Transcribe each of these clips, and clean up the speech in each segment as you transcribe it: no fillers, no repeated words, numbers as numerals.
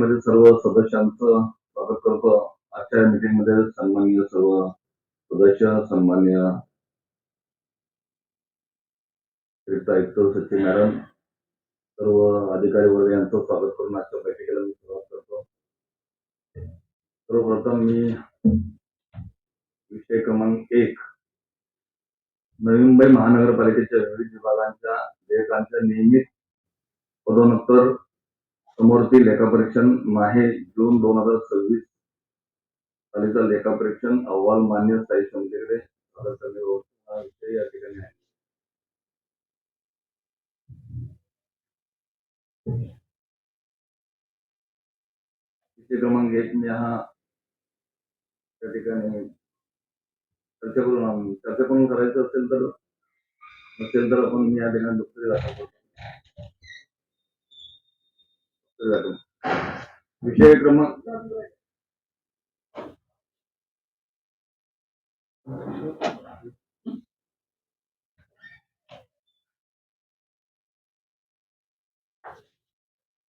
मध्ये सर्व सदस्यांचं स्वागत करतो. आजच्या मीटिंगमध्ये सन्माननीय सर्व सदस्य, सन्माननीय अतिरिक्त आयुक्त सचिन मॅडम, सर्व अधिकारी वर्ग यांचं स्वागत करून आजच्या बैठकीला मी सुरुवात करतो. सर्वप्रथम मी विषय क्रमांक 1 नवी मुंबई महानगरपालिकेच्या विविध विभागांच्या देयकांच्या नियमित पदोन्नतर समोरची लेखापरीक्षण माहे जून 2026 सालीचा लेखापरीक्षण अहवाल मान्य स्थायी समितीकडे सादर करणे हा विषय या ठिकाणी आहे. विषय क्रमांक 1 मी हा त्या ठिकाणी चर्चा करून करायचं असेल तर आपण मी या ठिकाणी दुसरी दाखवतो. विषय क्रमांक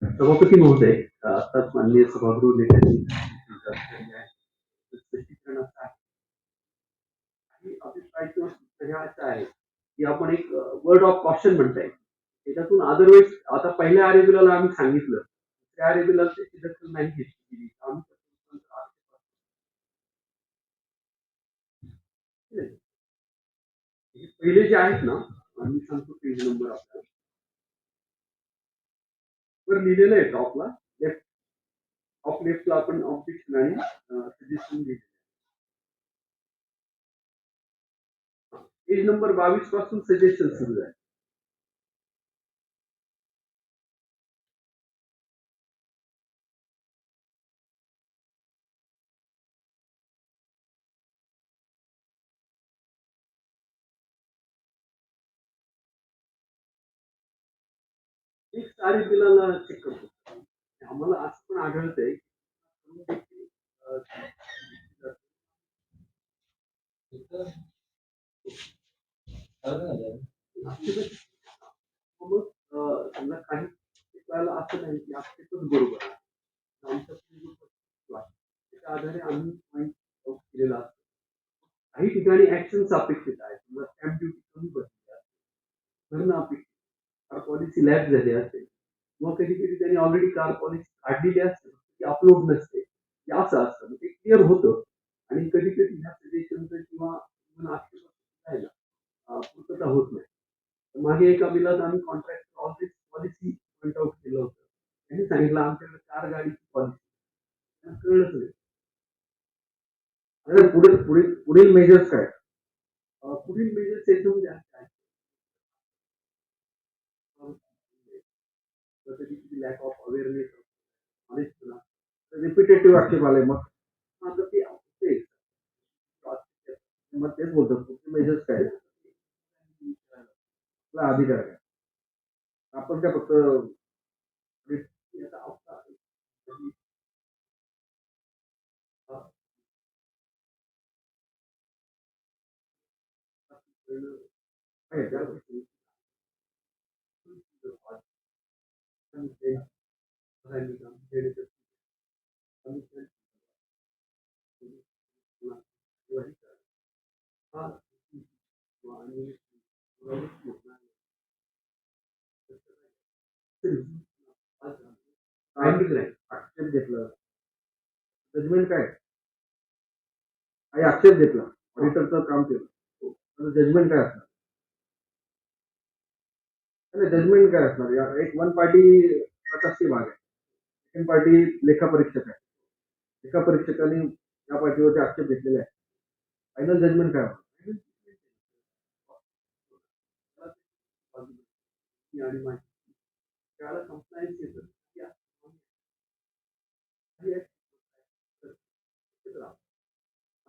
सभापती महोदय, आताच माननीय सभागृह नेत्यांनी स्पष्टीकरण असं आहे आणि अभिप्राय किंवा असा आहे की आपण एक वर्ड ऑफ कॉशन म्हणताय त्याच्यातून अदरवाईज आता पहिल्या आरेबिलाला आम्ही सांगितलं त्या आरेबिला त्याची दखल नाही घेतली पहिले जे आहेत ना मी सांगतो पेज नंबर आपला वर लिहिलेलं आहे टॉपला टॉप लेफ्टला आपण ऑब्जेक्शन आणि सजेशन लिहिलं. पेज नंबर 22 पासून सजेशन सुरू आहे. एक सारी बिलाला चेक करतो. आम्हाला असं पण आढळतंय मग त्यांना काही वेळेला असं नाही की आक्षेपच बरोबर आहे. आमच्या त्याच्या आधारे आम्ही पॉईंट आउट केलेला असतो. काही ठिकाणी ऍक्शन्स अपेक्षित आहे. स्टॅम्प ड्युटी कमी बसली असते, भरणं अपेक्षित, कार पॉलिसी लॅब झाली असेल किंवा कधी कधी त्यांनी ऑलरेडी कार पॉलिसी काढलेली असते ती अपलोड नसते, असं असतं ते क्लिअर होतं. आणि कधी कधी ह्या सजेशनचं किंवा आक्षेप आहे ना पूर्तता होत नाही. मागे एका बिलात आम्ही contract already policy point out केलं होतं. त्यांनी सांगितलं आमच्याकडे कार गाडीची पॉलिसी कळलंच नाही. पुढील मेजर्स काय? पुढील मेजर्स याच्यामध्ये काय लॅक ऑफ अवेअरनेस रिपिटेटिव्ह आक्षेप आले मग मग तेच बोलतो पुढील मेजर्स काय अधिकार आहे आपण काय फक्त आक्षेप घेतलं जजमेंट काय काही आक्षेप घेतला ऑडिटरचं काम केलं जजमेंट काय असणार जजमेंट काय असणार एक वन पार्टी प्रशासकीय भाग आहे सेकंड पार्टी लेखापरीक्षक आहे लेखापरीक्षकांनी या पार्टीवरती आक्षेप घेतलेले आहे फायनल जजमेंट काय आणि त्याला कंप्लायन्स येतं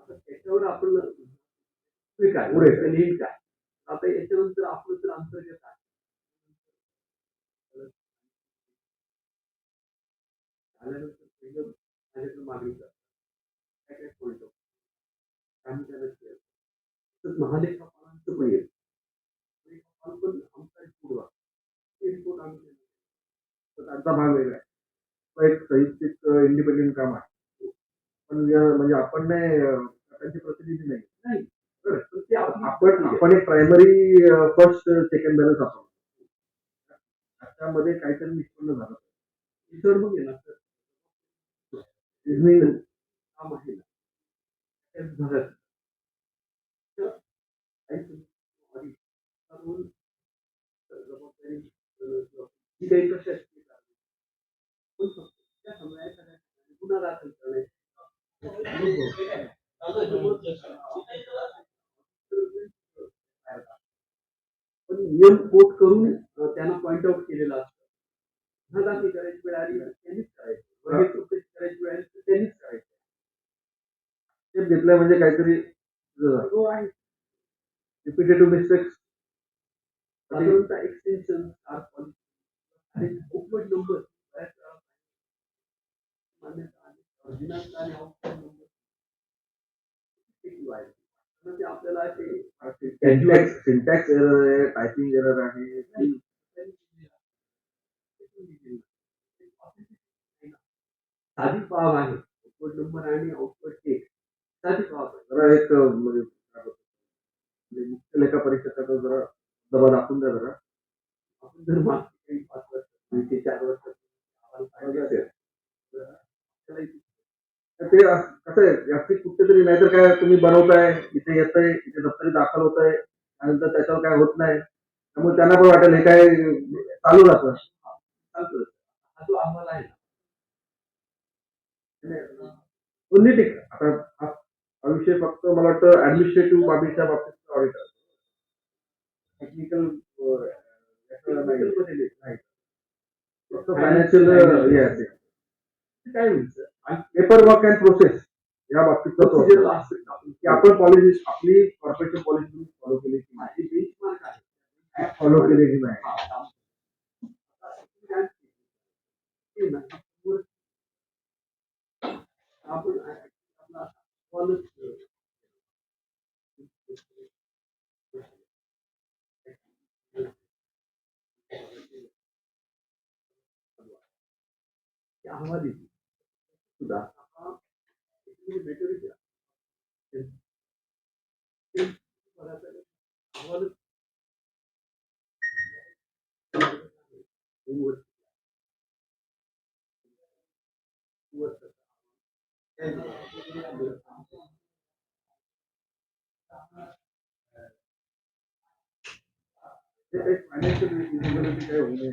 त्याच्यावर आपण काय लिहिल काय आता याच्यानंतर आपलं तर अंतर्गत आहे आल्यानंतर पहिलं माझ्याकडे मागणी करतात काय पॉईंट आम्ही त्याला महालेखापालांचं पण येईल पण आमचा रिपोर्ट आमचा भाग वेगळा आहे एक संयुक्तिक इंडिपेंडेंट काम आहे. पण म्हणजे आपण नाही त्यांचे प्रतिनिधी नाही. नाही बरं, पण ते आपण एक प्रायमरी फर्स्ट सेकंड बॅलन्स आपण त्याच्यामध्ये काहीतरी निष्पन्न झालं जर मग आहे ना तर रिझनिंग काम आहे ना ते झालं तर काही तुम्ही करून जबाबदारी ही काही प्रशासकीय कारवाई. पण फक्त त्या समन्वयाच्या ठिकाणी गुन्हा दाखल करणे पण नियम कोट करून त्यांना पॉइंट आउट केलेला असतो. गुन्हा दाखल करायची वेळ आली तर त्यांनीच करायची. वगैरे चौकशी करायची वेळ आली तर त्यांनीच करायची. स्टेप घेतलाय म्हणजे काहीतरी हो आहे. रिपिटेटिव्ह मिस्टेक्स साधारणतः एक्सटेन्शन आर पॉलिसी आणि उपवट नंबर बऱ्याच वेळा मान्यता आणि दिनांक आणि आउटपुट नंबर किती आहे. तर ते आपल्याला ते सिंटॅक्स एरर आहे, टायपिंग एरर आहे. साधी बाब आहे. उपवट नंबर आणि आउटपुट टेक साधी बाब आहे. जरा एक म्हणजे मुख्य लेखा परीक्षकाचा जरा दबा दाखवून द्या जरा. आपण जर मागची काही 5 वर्ष 4 वर्ष आम्हाला पाहिजे असेल तर त्याला तर ते कसं आहे याची कुठेतरी नाहीतर काय तुम्ही बनवताय इथे येतंय इथे दप्तरी दाखल होत आहे त्यानंतर त्याच्यावर काय होत नाही त्यामुळे त्यांना पण वाटेल हे काय चालू राहतं. सांगतो हा जो अहवाल आहे दोन्ही ठीक आता हा विषय फक्त मला वाटतं ऍडमिनिस्ट्रेटिव्ह बाबीच्या बाबतीत ऑडिट टेक्निकल मध्ये नाही फक्त फायनान्शियल हे असेल काय होईल पेपर वर्क अँड प्रोसेस या बाबतीत प्रोसिजरल आस्पेक्ट आपण की आपण पॉलिसी आपली कॉर्पोरेशन पॉलिसी फॉलो केली की माझी बेंचमार्क आहे फॉलो केली की नाही. आपण आपला कॉलेज अहवाल येते सुद्धा हा बेटर अहवाल फायनान्शियल रिझनेबिलिटी काय होऊ नये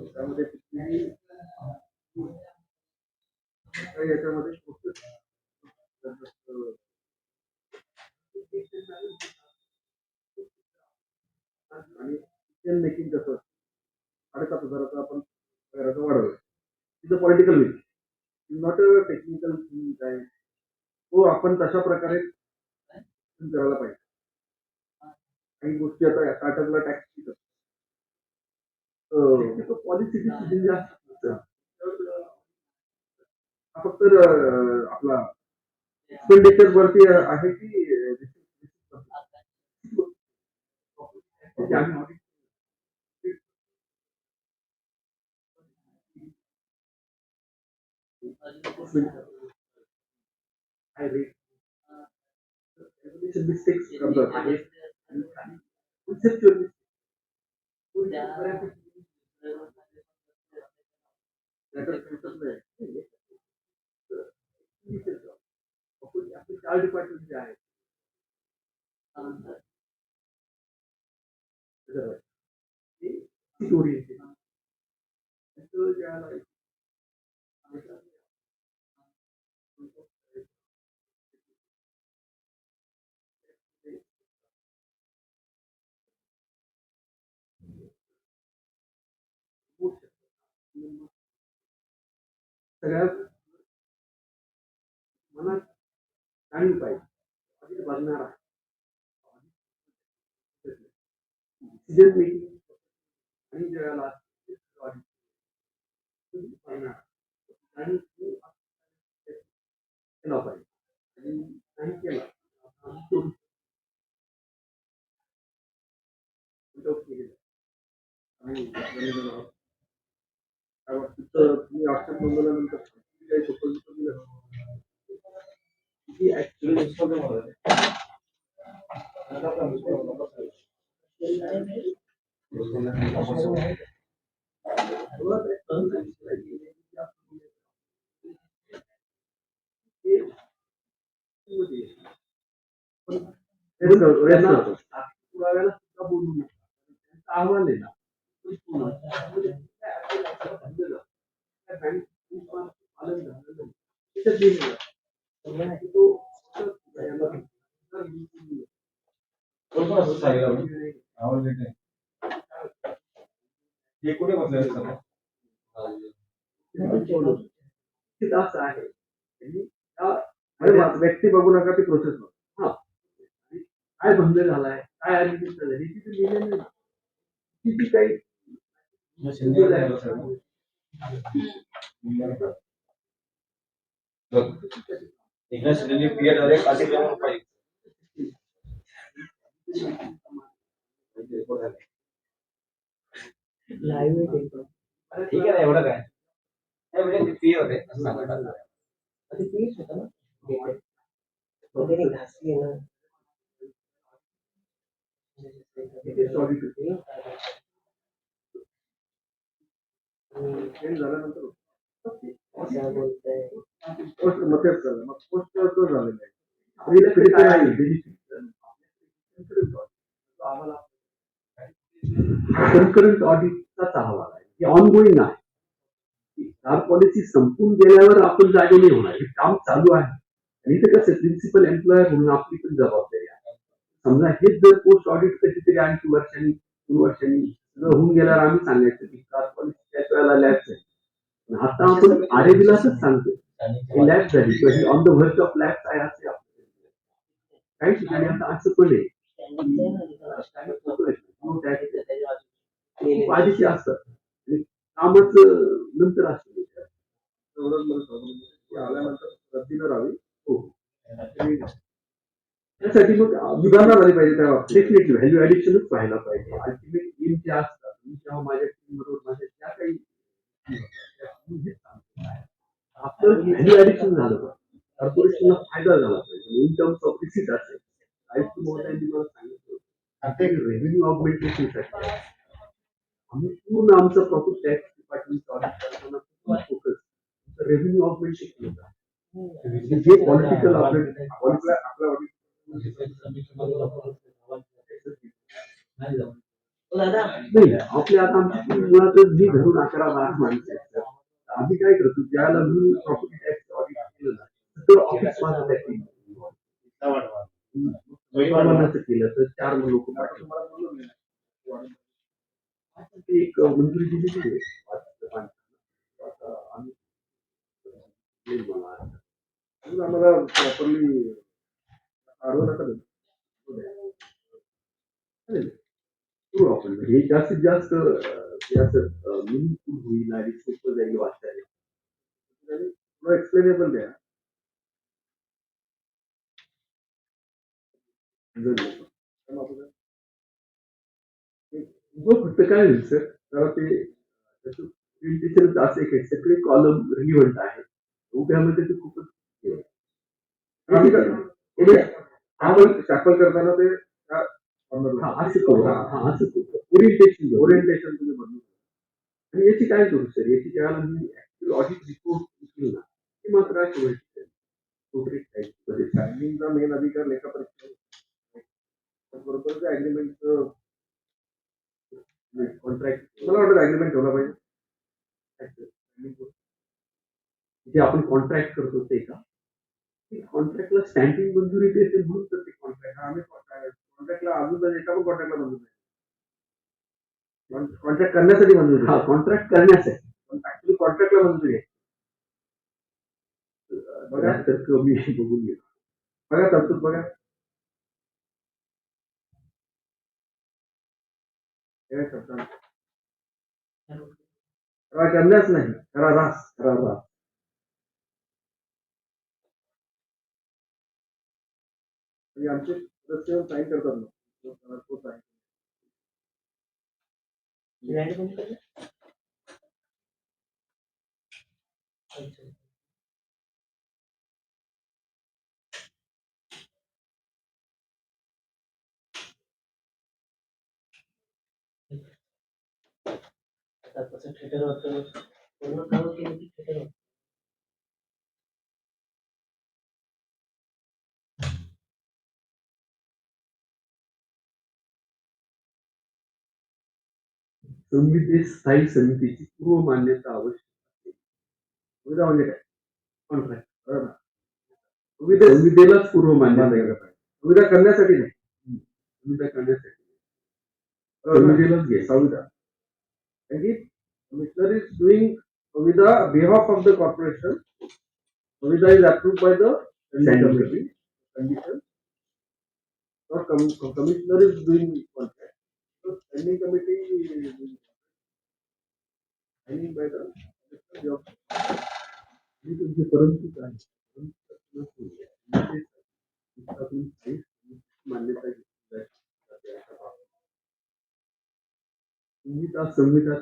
त्यामध्ये कुठलीही काही याच्यामध्ये प्रोसेस आणि डिसिजन मेकिंग कसं 7,500 आपण पगाराचं वाढवलं तिथं political will not a technical thing काय तो आपण तशा प्रकारे करायला पाहिजे. काही गोष्टी आता स्टार्टअपला टॅक्स पॉलिसी डिसिजन जास्त हा फक्त आपला एक्सपेंडिचर वरती आहे की मिस्टेक्स करतात. कन्सेप्च्युअल आपले 4 डिपार्टमेंट जे आहेत ते ओरिएंटेड त्याचं ज्याला सगळ्यात मनात जाणीव पाहिजे आधी बघणार आहे डिसिजन मेकिंग आणि ज्याला आणि केला पाहिजे आणि नाही केला केलेलं आणि सगळेजण आहोत. काय वाटतं तर तुम्ही आक्षेप नोंदवल्यानंतर तुम्ही काही सुपर दिलं ही ऍक्च्युअली त्यांना पुराव्याला सुद्धा बोलू नका त्यांचा अहवाल आहे ना तो पूर्ण. त्यामध्ये काय असेल असं घडलं जातं. त्या बँक पालन झालं नाही. त्याच्यात दिलेलं आहे. तो याला हे कुठे बसले असतात निश्चित असं आहे त्यांनी म्हणजे व्यक्ती बघू नका ती प्रोसेस काय भंग झालाय काय अनिष्ट झालं हे तिथे लिहिलेलं नाही. किती काही एकदा शिलेली पिरियड डायरेक्ट अतिक्रमण पाहिजे ठीक आहे ना एवढं काय नाही म्हणजे फी होते असं सांगतात. चेंज झाल्यानंतर पोस्ट मध्येच झालं मग पोस्ट तो झालेला आहे कन्करंट ऑडिटचाच अहवाल आहे हे ऑनगोईंग आहे. कार पॉलिसी संपून गेल्यावर आपण जागे नाही होणार हे काम चालू आहे आणि इथे कसं प्रिन्सिपल एम्प्लॉयर म्हणून आपली पण जबाबदारी आहे. समजा हेच जर पोस्ट ऑडिट कधीतरी आणखी वर्षांनी 2 वर्षांनी सगळं होऊन गेल्यावर आम्ही सांगायचं की कार पॉलिसी त्याच वेळेला लॅब्स आहे. पण आता आपण आरेबिलाच सांगतो ही लॅब झाली किंवा ही ऑन द व्हर्च ऑफ लॅब्स आहे असे आपल्याला काही ठिकाणी आता असं पण आहे खूप आधीचे असतात आणि कामच नंतर असतं. एवढंच मला सांगून की आल्यानंतर रद्दी न राहावी हो आणि त्यासाठी मग सुधारणा झाली पाहिजे त्या बाबतीत डेफिनेटली व्हॅल्यू ऍडिशनच व्हायला पाहिजे. अल्टिमेट एम जे असतात मी जेव्हा माझ्या टीम बरोबर माझ्या ज्या काही आपलं व्हॅल्यू ऍडिशन झालं पाहिजे कॉर्पोरेशनला फायदा झाला पाहिजे इन टर्म्स ऑफ रिसीट असेल आयुक्त महोदयांनी मला सांगितलं रेव्हेन्यू ऑगमेंटेशनसाठी आम्ही पूर्ण आमचं प्रॉफिट टॅक्स डिपार्टमेंट ऑडिट करताना फोकस रेव्हेन्यू ऑगमेंटेशन होता जे पॉलिटिकल आपल्या आपल्या नाही आपले आता आमची मुळातच जी धरून 11-12 माणसं आहेत तर आम्ही काय करतो ज्याला मी प्रॉपर्टी टॅक्स ऑडिट केलं ना तर ऑफिस माझं त्याची केलं तर 4 लोक तुम्हाला बोललो मी एक मंजुरी दिलेली आहे 5 आता आम्ही अजून आम्हाला प्रॉपरली आढळून नका देऊ. करू आपण हे जास्तीत जास्त हे असं मिनिंगफुल होईल आणि सोपं जाईल वाचायला. थोडं एक्सप्लेनेबल द्या जो फक्त काय होईल सर जरा ते प्रेझेंटेशन असं एक आहे सगळे कॉलम रिलिव्हंट आहेत उभ्यामध्ये ते खूपच हे होतं. आम्ही पुढे आपण शॅपल करताना ते हा असं करू हा असं करू ओरिएंटेशन ओरिएंटेशन तुम्ही बदलू आणि याची काय करू सर याची ज्यावेळेला मी ऍक्च्युअल ऑडिट रिपोर्ट घेईल ना ते मात्र अशी गोष्ट आहे टायमिंगचा मेन अधिकार लेखापरीक्षा बरोबर अग्रीमेंट कॉन्ट्रॅक्ट मला वाटतं अग्रीमेंट ठेवला पाहिजे जे आपण कॉन्ट्रॅक्ट करतो ते का कॉन्ट्रॅक्टला स्टॅम्पिंग मंजुरी देते म्हणून तर ते कॉन्ट्रॅक्ट आम्ही कॉन्ट्रॅक्टला अजून एका पण कॉन्ट्रॅक्टला मंजूर नाही कॉन्ट्रॅक्ट करण्यासाठी मंजूर हा कॉन्ट्रॅक्ट करण्यासाठी पण ऍक्च्युली कॉन्ट्रॅक्टला मंजुरी आहे बघा तर कमी बघून घे बघा तरतूद बघा हे शब्दांत करण्याच नाही करा रास म्हणजे आमचे सदस्य साईन करतात ना तो साईन संविधी स्थायी समितीची पूर्व मान्यता आवश्यक असते. सुविधा म्हणजे काय? कॉन्ट्रॅक्ट बरोबर. संविधेलाच पूर्व मान्यता द्यायला पाहिजे. सुविधा करण्यासाठी नाही, सुविधा करण्यासाठी संविधेलाच घे संविधा. कारण की कमिशनर इज डुईंग सुविधा बिहाफ ऑफ द कॉर्पोरेशन. सुविधा is approved by the committee condition. Or commissioner is doing contract. So standing committee is doing signing by the job. परंतु काय मान्यता संविधा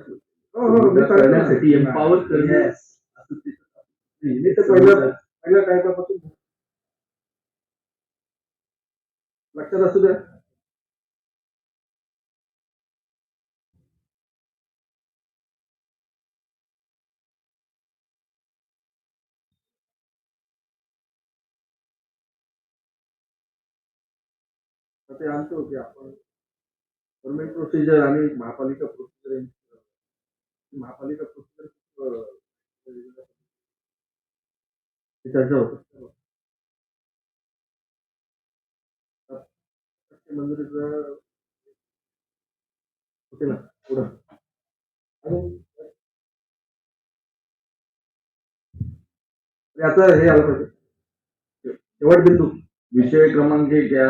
करण्यासाठी एम्पावर करणे असं ते पहिल्या कायद्यापासून लक्षात असू द्या. ते आणतो की आपण गव्हर्नमेंट प्रोसिजर आणि महापालिका प्रोसिजर चर्चा होतं. मंजुरीचं होते ना पुढं आता हे आलं पाहिजे शेवट बिंदू. विषय क्रमांक 1 या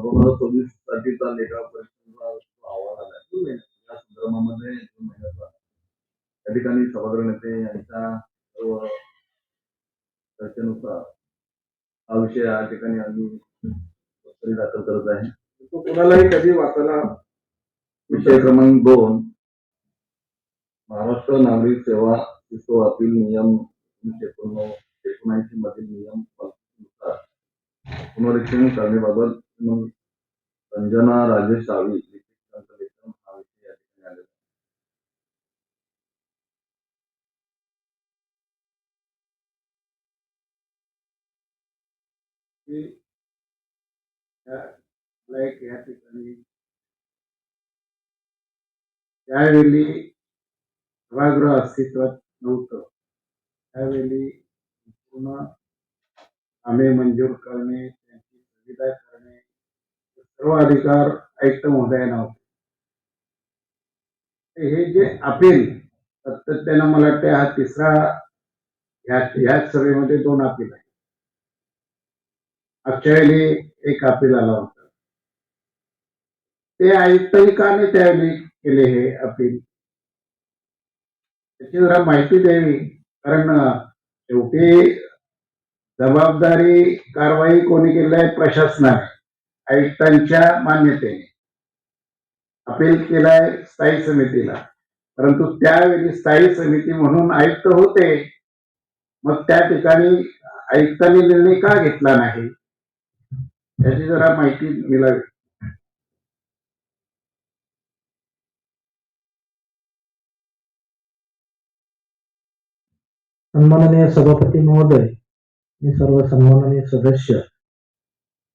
2024 साठीचा लेखा परीक्षेचा अहवाल आला. या संदर्भामध्ये जून महिन्याचा त्या ठिकाणी सभागृह नेते यांच्या सर्व चर्चेनुसार हा विषय या ठिकाणी आम्ही दाखल करत आहे. तो कोणालाही कधी वाचायला. विषय क्रमांक 2 महाराष्ट्र नागरिक सेवा शिस्तो अपील नियम 1979 मधील नियम नुसार पुनरीक्षण करण्याबाबत रंजना राजेश सावी यांचं लेखन हा विषय या ठिकाणी आलेला लाईक या ठिकाणी त्यावेळी सभागृह अस्तित्वात नव्हतं. त्यावेळी पूर्ण कामे मंजूर करणे, त्यांची सुविधा करणे, सर्व अधिकार आयुक्त महोदयांना होते. हे जे अपील सातत्यानं मला वाटते हा तिसरा ह्याच सभेमध्ये 2 अपील आहे. मागच्या वेळी एक अपील आला होता. ते आयुक्तांनी का नाही त्यावेळी केले हे अपील, त्याची जरा माहिती द्यावी. कारण शेवटी जबाबदारी कारवाई कोणी केली आहे? प्रशासनाने आयुक्तांच्या मान्यतेने अपील केलाय स्थायी समितीला. परंतु त्यावेळी स्थायी समिती म्हणून आयुक्त होते. मग त्या ठिकाणी आयुक्तांनी निर्णय का घेतला नाही याची जरा माहिती मिळावी. सन्माननीय सभापती महोदय आणि सर्व सन्माननीय सदस्य,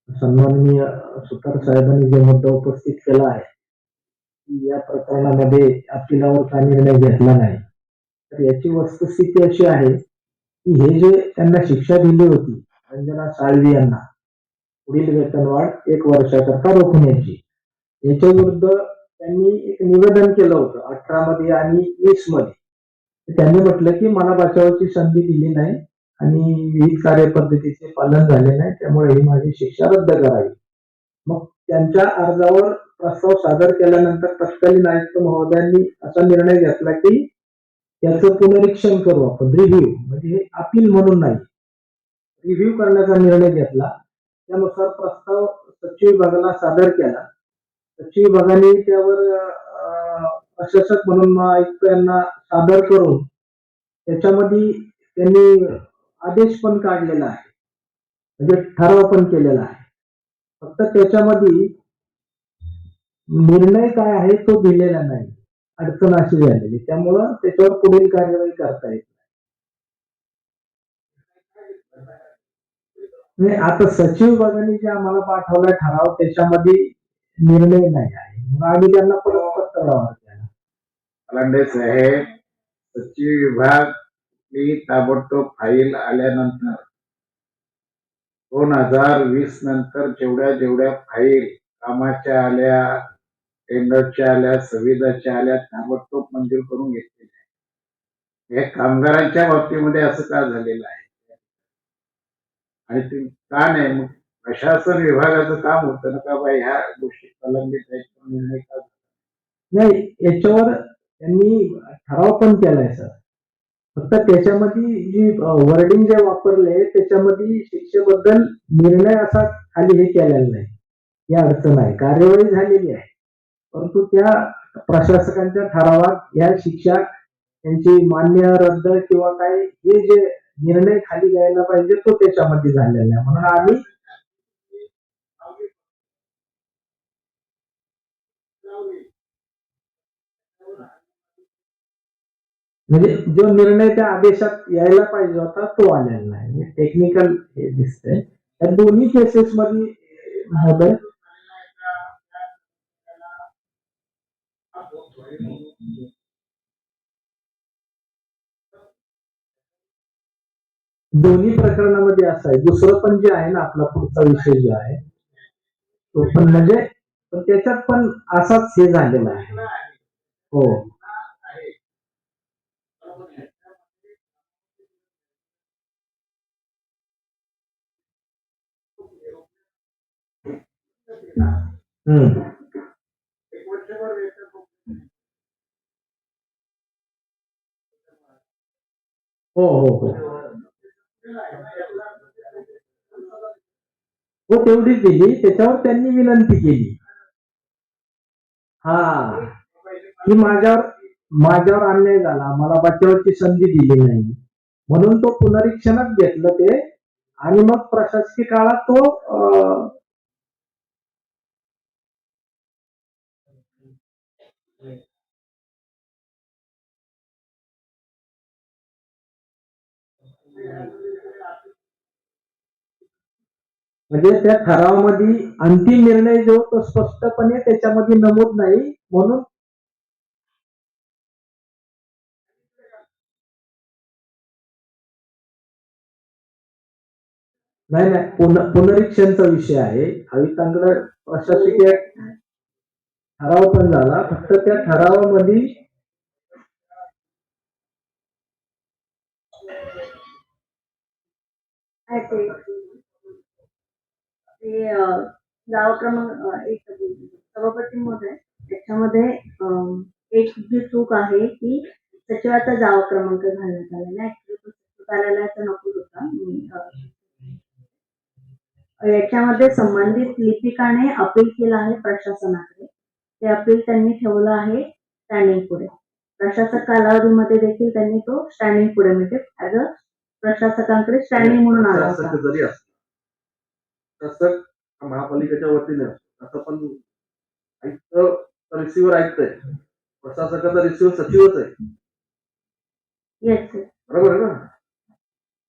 सन्माननीय सुतार साहेबांनी जो मुद्दा उपस्थित केला आहे की या प्रकरणामध्ये अपीलावर का निर्णय घेतला नाही, तर याची वस्तुस्थिती अशी आहे की हे जे त्यांना शिक्षा दिली होती रंजना साळवी यांना पुढील वेतनवाढ 1 वर्षाकरता रोखण्याची, याच्या विरुद्ध त्यांनी एक निवेदन केलं होतं 18 मध्ये आणि 20 मध्ये. त्यांनी म्हटलं की मला बचावाची संधी दिली नाही आणि विहित कार्यपद्धतीचे पालन झाले नाही, त्यामुळे ही माझी शिक्षा रद्द करावी. मग त्यांच्या अर्जावर प्रस्ताव सादर केल्यानंतर तत्कालीन आयुक्त महोदयांनी असा निर्णय घेतला की त्याचं पुनरीक्षण करू आपण, रिव्ह्यू, म्हणजे हे अपील म्हणून नाही, रिव्ह्यू करण्याचा निर्णय घेतला. त्यानुसार प्रस्ताव सचिव विभागाला सादर केला. सचिव विभागाने त्यावर प्रशासक म्हणून आयुक्तांना सादर करून त्याच्यामध्ये त्यांनी आदेश पण काढलेला आहे, म्हणजे ठराव पण केलेला आहे. फक्त त्याच्यामध्ये निर्णय काय आहे तो दिलेला नाही. अडचण अशी झालेली, त्यामुळं त्याच्यावर पुढील कार्यवाही करता येत नाही. आता सचिव विभागाने जे आम्हाला पाठवला ठराव त्याच्यामध्ये निर्णय नाही आहे, मग आम्ही त्यांना परत पत्र व्यवहार केला. लांडे साहेब, सचिव विभाग ही ताबडतोब फाईल आल्यानंतर 2020 नंतर जेवढ्या फाईल कामाच्या आल्या, टेंडरच्या आल्या, सुविधाच्या आल्या, ताबडतोब मंजूर करून घेतलेल्या आहेत. हे कामगारांच्या बाबतीमध्ये असं का झालेलं आहे आणि ते का नाही? मग प्रशासन विभागाचं काम होतं ना का बाई ह्या गोष्टी प्रलंबित आहेत, निर्णय का नाही, याच्यावर त्यांनी ठराव पण केलाय सर. फक्त त्याच्यामध्ये जी वर्डिंग जे वापरले त्याच्यामध्ये शिक्षेबद्दल निर्णय असा खाली हे केलेला नाही. ही अडचण आहे, कार्यवाही झालेली आहे, परंतु त्या प्रशासकांच्या ठरावात या शिक्षा त्यांची मान्य रद्द किंवा काय हे जे निर्णय खाली द्यायला पाहिजे तो त्याच्यामध्ये झालेला आहे. म्हणून आम्ही म्हणजे जो निर्णय त्या आदेशात यायला पाहिजे होता तो आलेला नाही. टेक्निकल हे दिसतंय या दोन्ही केसेस मध्ये महोदय. दोन्ही प्रकरणामध्ये असं आहे. दुसरं पण जे आहे ना आपला पुढचा विषय जो आहे तो पण म्हणजे पण त्याच्यात पण असाच हे झालेला आहे. हो, हम्म, हो हो हो हो तेवढीच दिली. त्याच्यावर त्यांनी विनंती केली हा की माझ्यावर अन्याय झाला, मला बचावाची संधी दिली नाही, म्हणून तो पुनरीक्षणात घेतलं ते. आणि मग प्रशासकीय काळात तो म्हणजे त्या ठरावामध्ये अंतिम निर्णय जो तो स्पष्टपणे त्याच्यामध्ये नमूद नाही. म्हणून नाही नाही पुनरीक्षणचा विषय आहे. आयुक्तांकडे प्रशासकीय ठराव पण झाला, फक्त त्या ठरावामध्ये ते गाव क्रमांक एक सभापती महोदय त्याच्यामध्ये एक जी चूक आहे की सचिवाचा जाव क्रमांक घालण्यात आलेला आहे. सचिव कार्यालयाचा नको होता. याच्यामध्ये संबंधित लिपिकाने अपील केलं आहे प्रशासनाकडे. ते अपील त्यांनी ठेवलं आहे स्टँडिंग पुढे. प्रशासक कालावधीमध्ये देखील त्यांनी तो स्टँडिंग पुढे म्हणजे ऍज अ प्रशासकांकडे स्टँडिंग म्हणून आला होता. प्रशासक जरी असला प्रशासक महापालिकेच्या वतीने असं पण आयुक्त रिसिव्हर आयुक्त आहे, प्रशासकाचा रिसिव्हर सचिवच आहे. Yes sir. बरोबर आहे ना?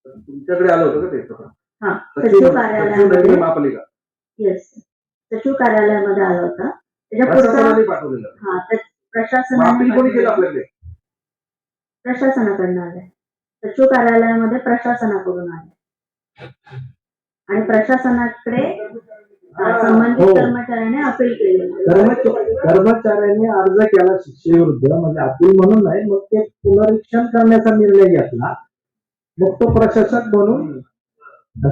तर तुमच्याकडे आलं होतं का ते? हा, सचिव सचिव कार्यालयामध्ये महापालिका येस सचिव कार्यालयामध्ये आला होता. त्याच्या पुढचा प्रशासनाने पाठवलेलं. हा अपील कोणी केलं प्रशासनाने आपल्याकडे? प्रशासनाकडनं आलाय. सचिव कार्यालयामध्ये प्रशासनाकडून आले आणि प्रशासनाकडे संबंधित हो. कर्मचाऱ्याने अपील केले. कर्मचाऱ्यांनी अर्ज केला शिक्षेविरुद्ध, म्हणजे अपील म्हणून नाही. मग ते पुनरीक्षण करण्याचा निर्णय घेतला. मग तो प्रशासक म्हणून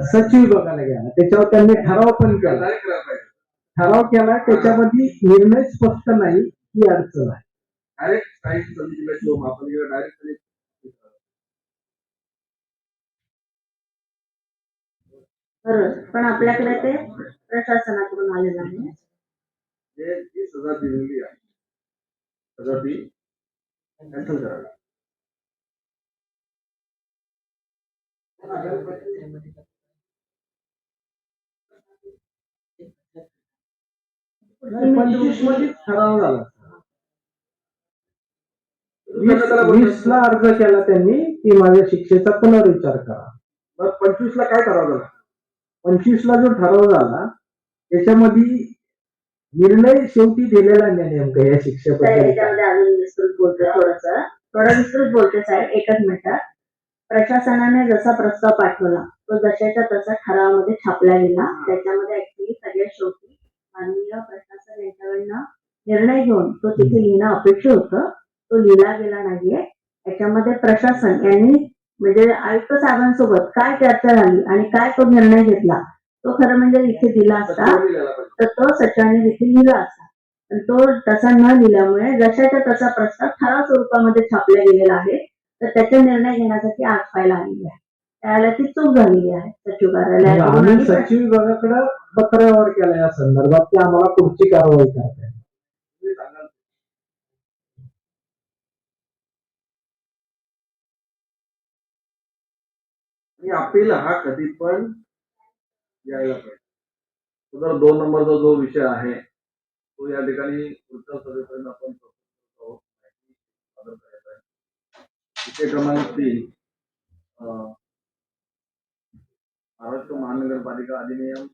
सचिव विभागाला गेला. त्याच्यावर त्यांनी ठराव पण केला. ठराव केला, त्याच्यामध्ये निर्णय स्पष्ट नाही ही अडचण आहे. डायरेक्ट स्थायी समितीला किंवा महापालिकेला डायरेक्ट बरोबर, पण आपल्याकडे ते प्रशासनाकडून आलेलं आहे. जी सजा दिलेली आहे सगळं ती कॅन्सल करावी. नाही, 25 मध्येच ठराव झाला. त्याला 20 ला अर्ज केला त्यांनी की माझ्या शिक्षेचा पुनर्विचार करा. मग 25 ला काय ठराव झाला? 25 ला जो ठराव झाला त्याच्यामध्ये निर्णय शेवटी दिलेला नाही नेमकं या शिक्षेबद्दल. त्याच्यामध्ये अजून विस्तृत बोलतोय थोडं विस्तृत बोलते साहेब, एकच मिनिटात. प्रशासनाने जसा प्रस्ताव पाठवला तो जशाच्या तसा ठरावामध्ये छापला गेला. त्याच्यामध्ये ऍक्च्युली सगळ्यात शेवटी माननीय प्रशासन यांच्याकडनं निर्णय घेऊन तो तिथे लिहिणं अपेक्षित होतं. तो लिहिला गेला नाहीये. याच्यामध्ये प्रशासन यांनी म्हणजे आयुक्त साहेबांसोबत काय चर्चा झाली आणि काय तो निर्णय घेतला तो खरं म्हणजे इथे दिला असता तर तो सचिवांनी देखील लिहिला असता. पण तो तसा न लिहिल्यामुळे जशाच्या तसा प्रस्ताव ठराव स्वरूपामध्ये छापला गेलेला आहे. तर त्याचा निर्णय घेण्यासाठी आज फाईल आलेली आहे. त्याला ती चूक झालेली आहे सचिव कार्यालयाकडून. आम्ही आणि सचिव विभागाकडे पत्रव्यवहार केला या संदर्भात की आम्हाला पुढची कारवाई करताय. आणि अपील हा कधी पण यायला पाहिजे. तर 2 नंबरचा जो विषय आहे तो या ठिकाणी पुढच्या सभेपर्यंत आपण सादर करायचा आहे. विषय क्रमांक 3 महाराष्ट्र महानगरपालिका अधिनियम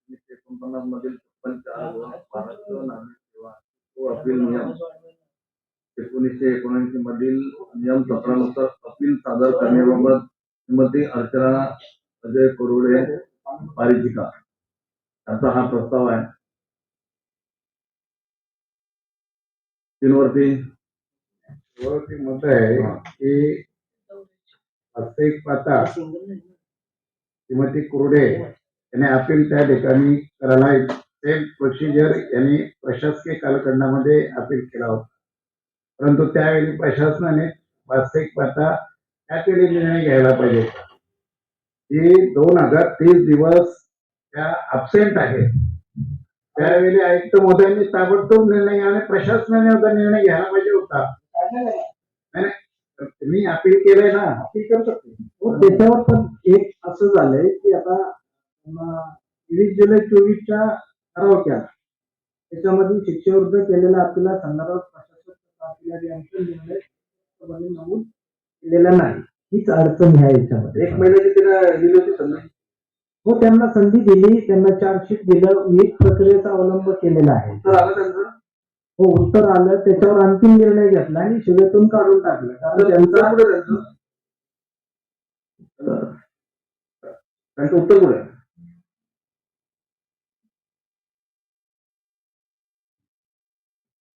1949 मधील 56(4) महाराष्ट्र नागरिक सेवा व अपील नियम 1979 मधील नियम 17 नुसार अपील सादर करण्याबाबत श्रीमती अर्चना अजय कुरुडे पारिजिका यांचा हा प्रस्ताव आहे. वरती मत आहे की वास्तविक पाहता श्रीमती कुरुडे यांनी अपील त्या ठिकाणी करायला सेम प्रोसिजर यांनी प्रशासकीय कालखंडामध्ये अपील केला होता. परंतु त्यावेळी प्रशासनाने वास्तविक पाहता त्यावेळी निर्णय घ्यायला पाहिजे होता की 2030 दिवस त्या अब्सेंट आहेत. त्यावेळी आयुक्त महोदयांनी ताबडतोब निर्णय आणि प्रशासनाने होता निर्णय घ्यायला पाहिजे होता. नाही, तुम्ही अपील केलंय ना, अपील करू शकतो. त्याच्यावर पण एक असं झालंय की आता 23 जुलै 24च्या ठराव केला. त्याच्यामध्ये शिक्षेविरुद्ध केलेल्या अपीला संदर्भात प्रशासक निर्णय नमूद केलेला नाही. हीच अडचण आहे याच्यामध्ये. 1 महिन्याची तिला दिली होती संधी. हो, त्यांना संधी दिली, त्यांना चार्जशीट दिलं, विविध प्रक्रियेचा अवलंब केलेला आहे. तर आलं त्यांचं हो, उत्तर आलं, त्याच्यावर अंतिम निर्णय घेतला आणि सेवेतून काढून टाकलं. कारण त्यांचा त्यांचं उत्तर कुठे आहे?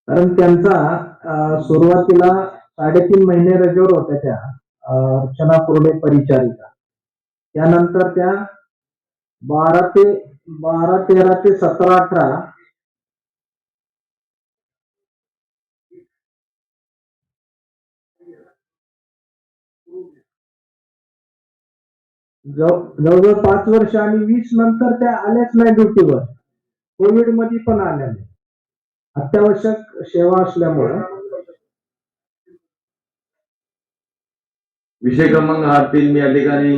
कारण त्यांचा सुरुवातीला 3.5 महिने रजेवर होत्या त्या अर्चना कुरुडे परिचारिका. त्यानंतर त्या 12 ते 13 ते 17 18 जवळजवळ 5 वर्ष आणि 20 नंतर त्या आल्याच नाही ड्युटीवर. कोविड मध्ये पण आल्या नाही. अत्यावश्यक सेवा असल्यामुळे. विषय क्रमांक 3 मी या ठिकाणी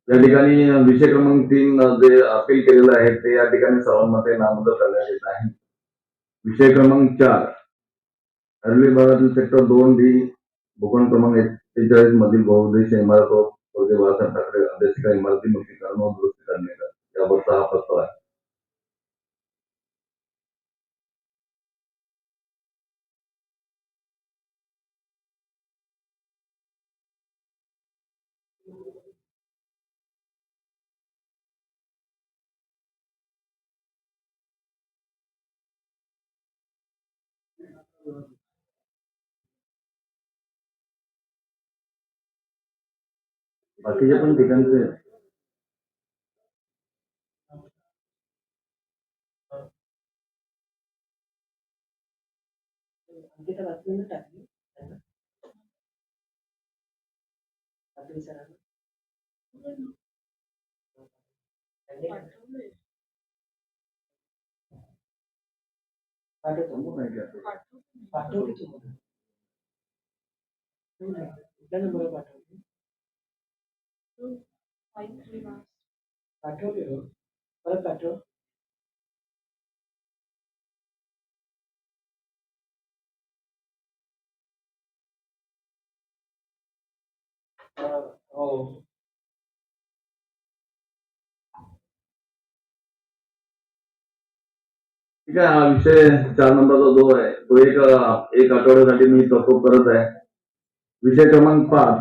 या ठिकाणी विषय क्रमांक 3 जे अपील केलेलं आहे ते या ठिकाणी सर्वांमध्ये नामंजूर करण्यात येत आहे. विषय क्रमांक 4 हरली विभागातील सेक्टर 2D भूखंड क्रमांक 41 मधील बहुउद्देशीय इमारत व स्वर्गीय बाळासाहेब ठाकरे अभ्यासिका इमारती नूतनीकरण व दुरुस्ती करण्याचा याबाबतचा हा प्रस्ताव आहे. बाकीचे पण ठिकाणचे समोर नाही का? पाठवली तुम्हाला. कुठल्या नंबरवर पाठवली? पाठवली हो. परत पाठव. हो. ठीक आहे, हा विषय 4 नंबरचा जो आहे तो एक आठवड्यासाठी मी तहकूब करत आहे. विषय क्रमांक 5,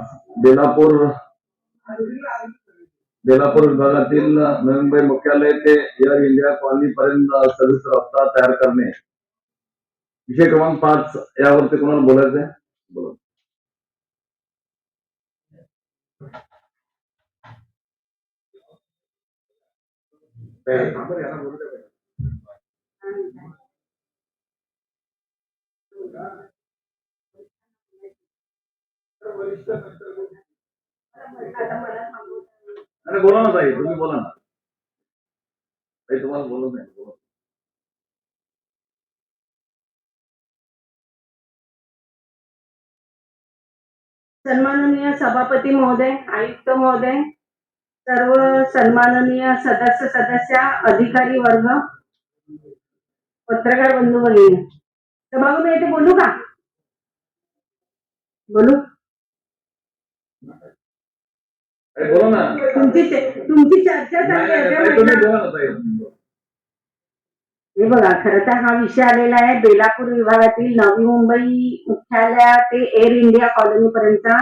बेलापूर विभागातील नवी मुंबई मुख्यालय ते एअर इंडिया कॉलनी पर्यंत सर्व्हिस रस्ता तयार करणे. विषय क्रमांक 5 यावरती कोणाला बोलायचं आहे? बोला. अरे बोला ना ताई, तुम्ही बोला ना ताई, तुम्हाला बोलत नाही. बोला. सन्माननीय सभापती महोदय, आयुक्त महोदय, सर्व सन्माननीय सदस्य, अधिकारी वर्ग, पत्रकार बंधू भगिनी, सभागृह येथे बोलू का? बोलू? अरे बोला ना. तुमची चर्चा चालली आहे ताई, तुम्ही बोला ना ताई. हे बघा, खरं तर हा विषय आलेला आहे बेलापूर विभागातील नवी मुंबई मुख्यालय ते एअर इंडिया कॉलनी पर्यंतचा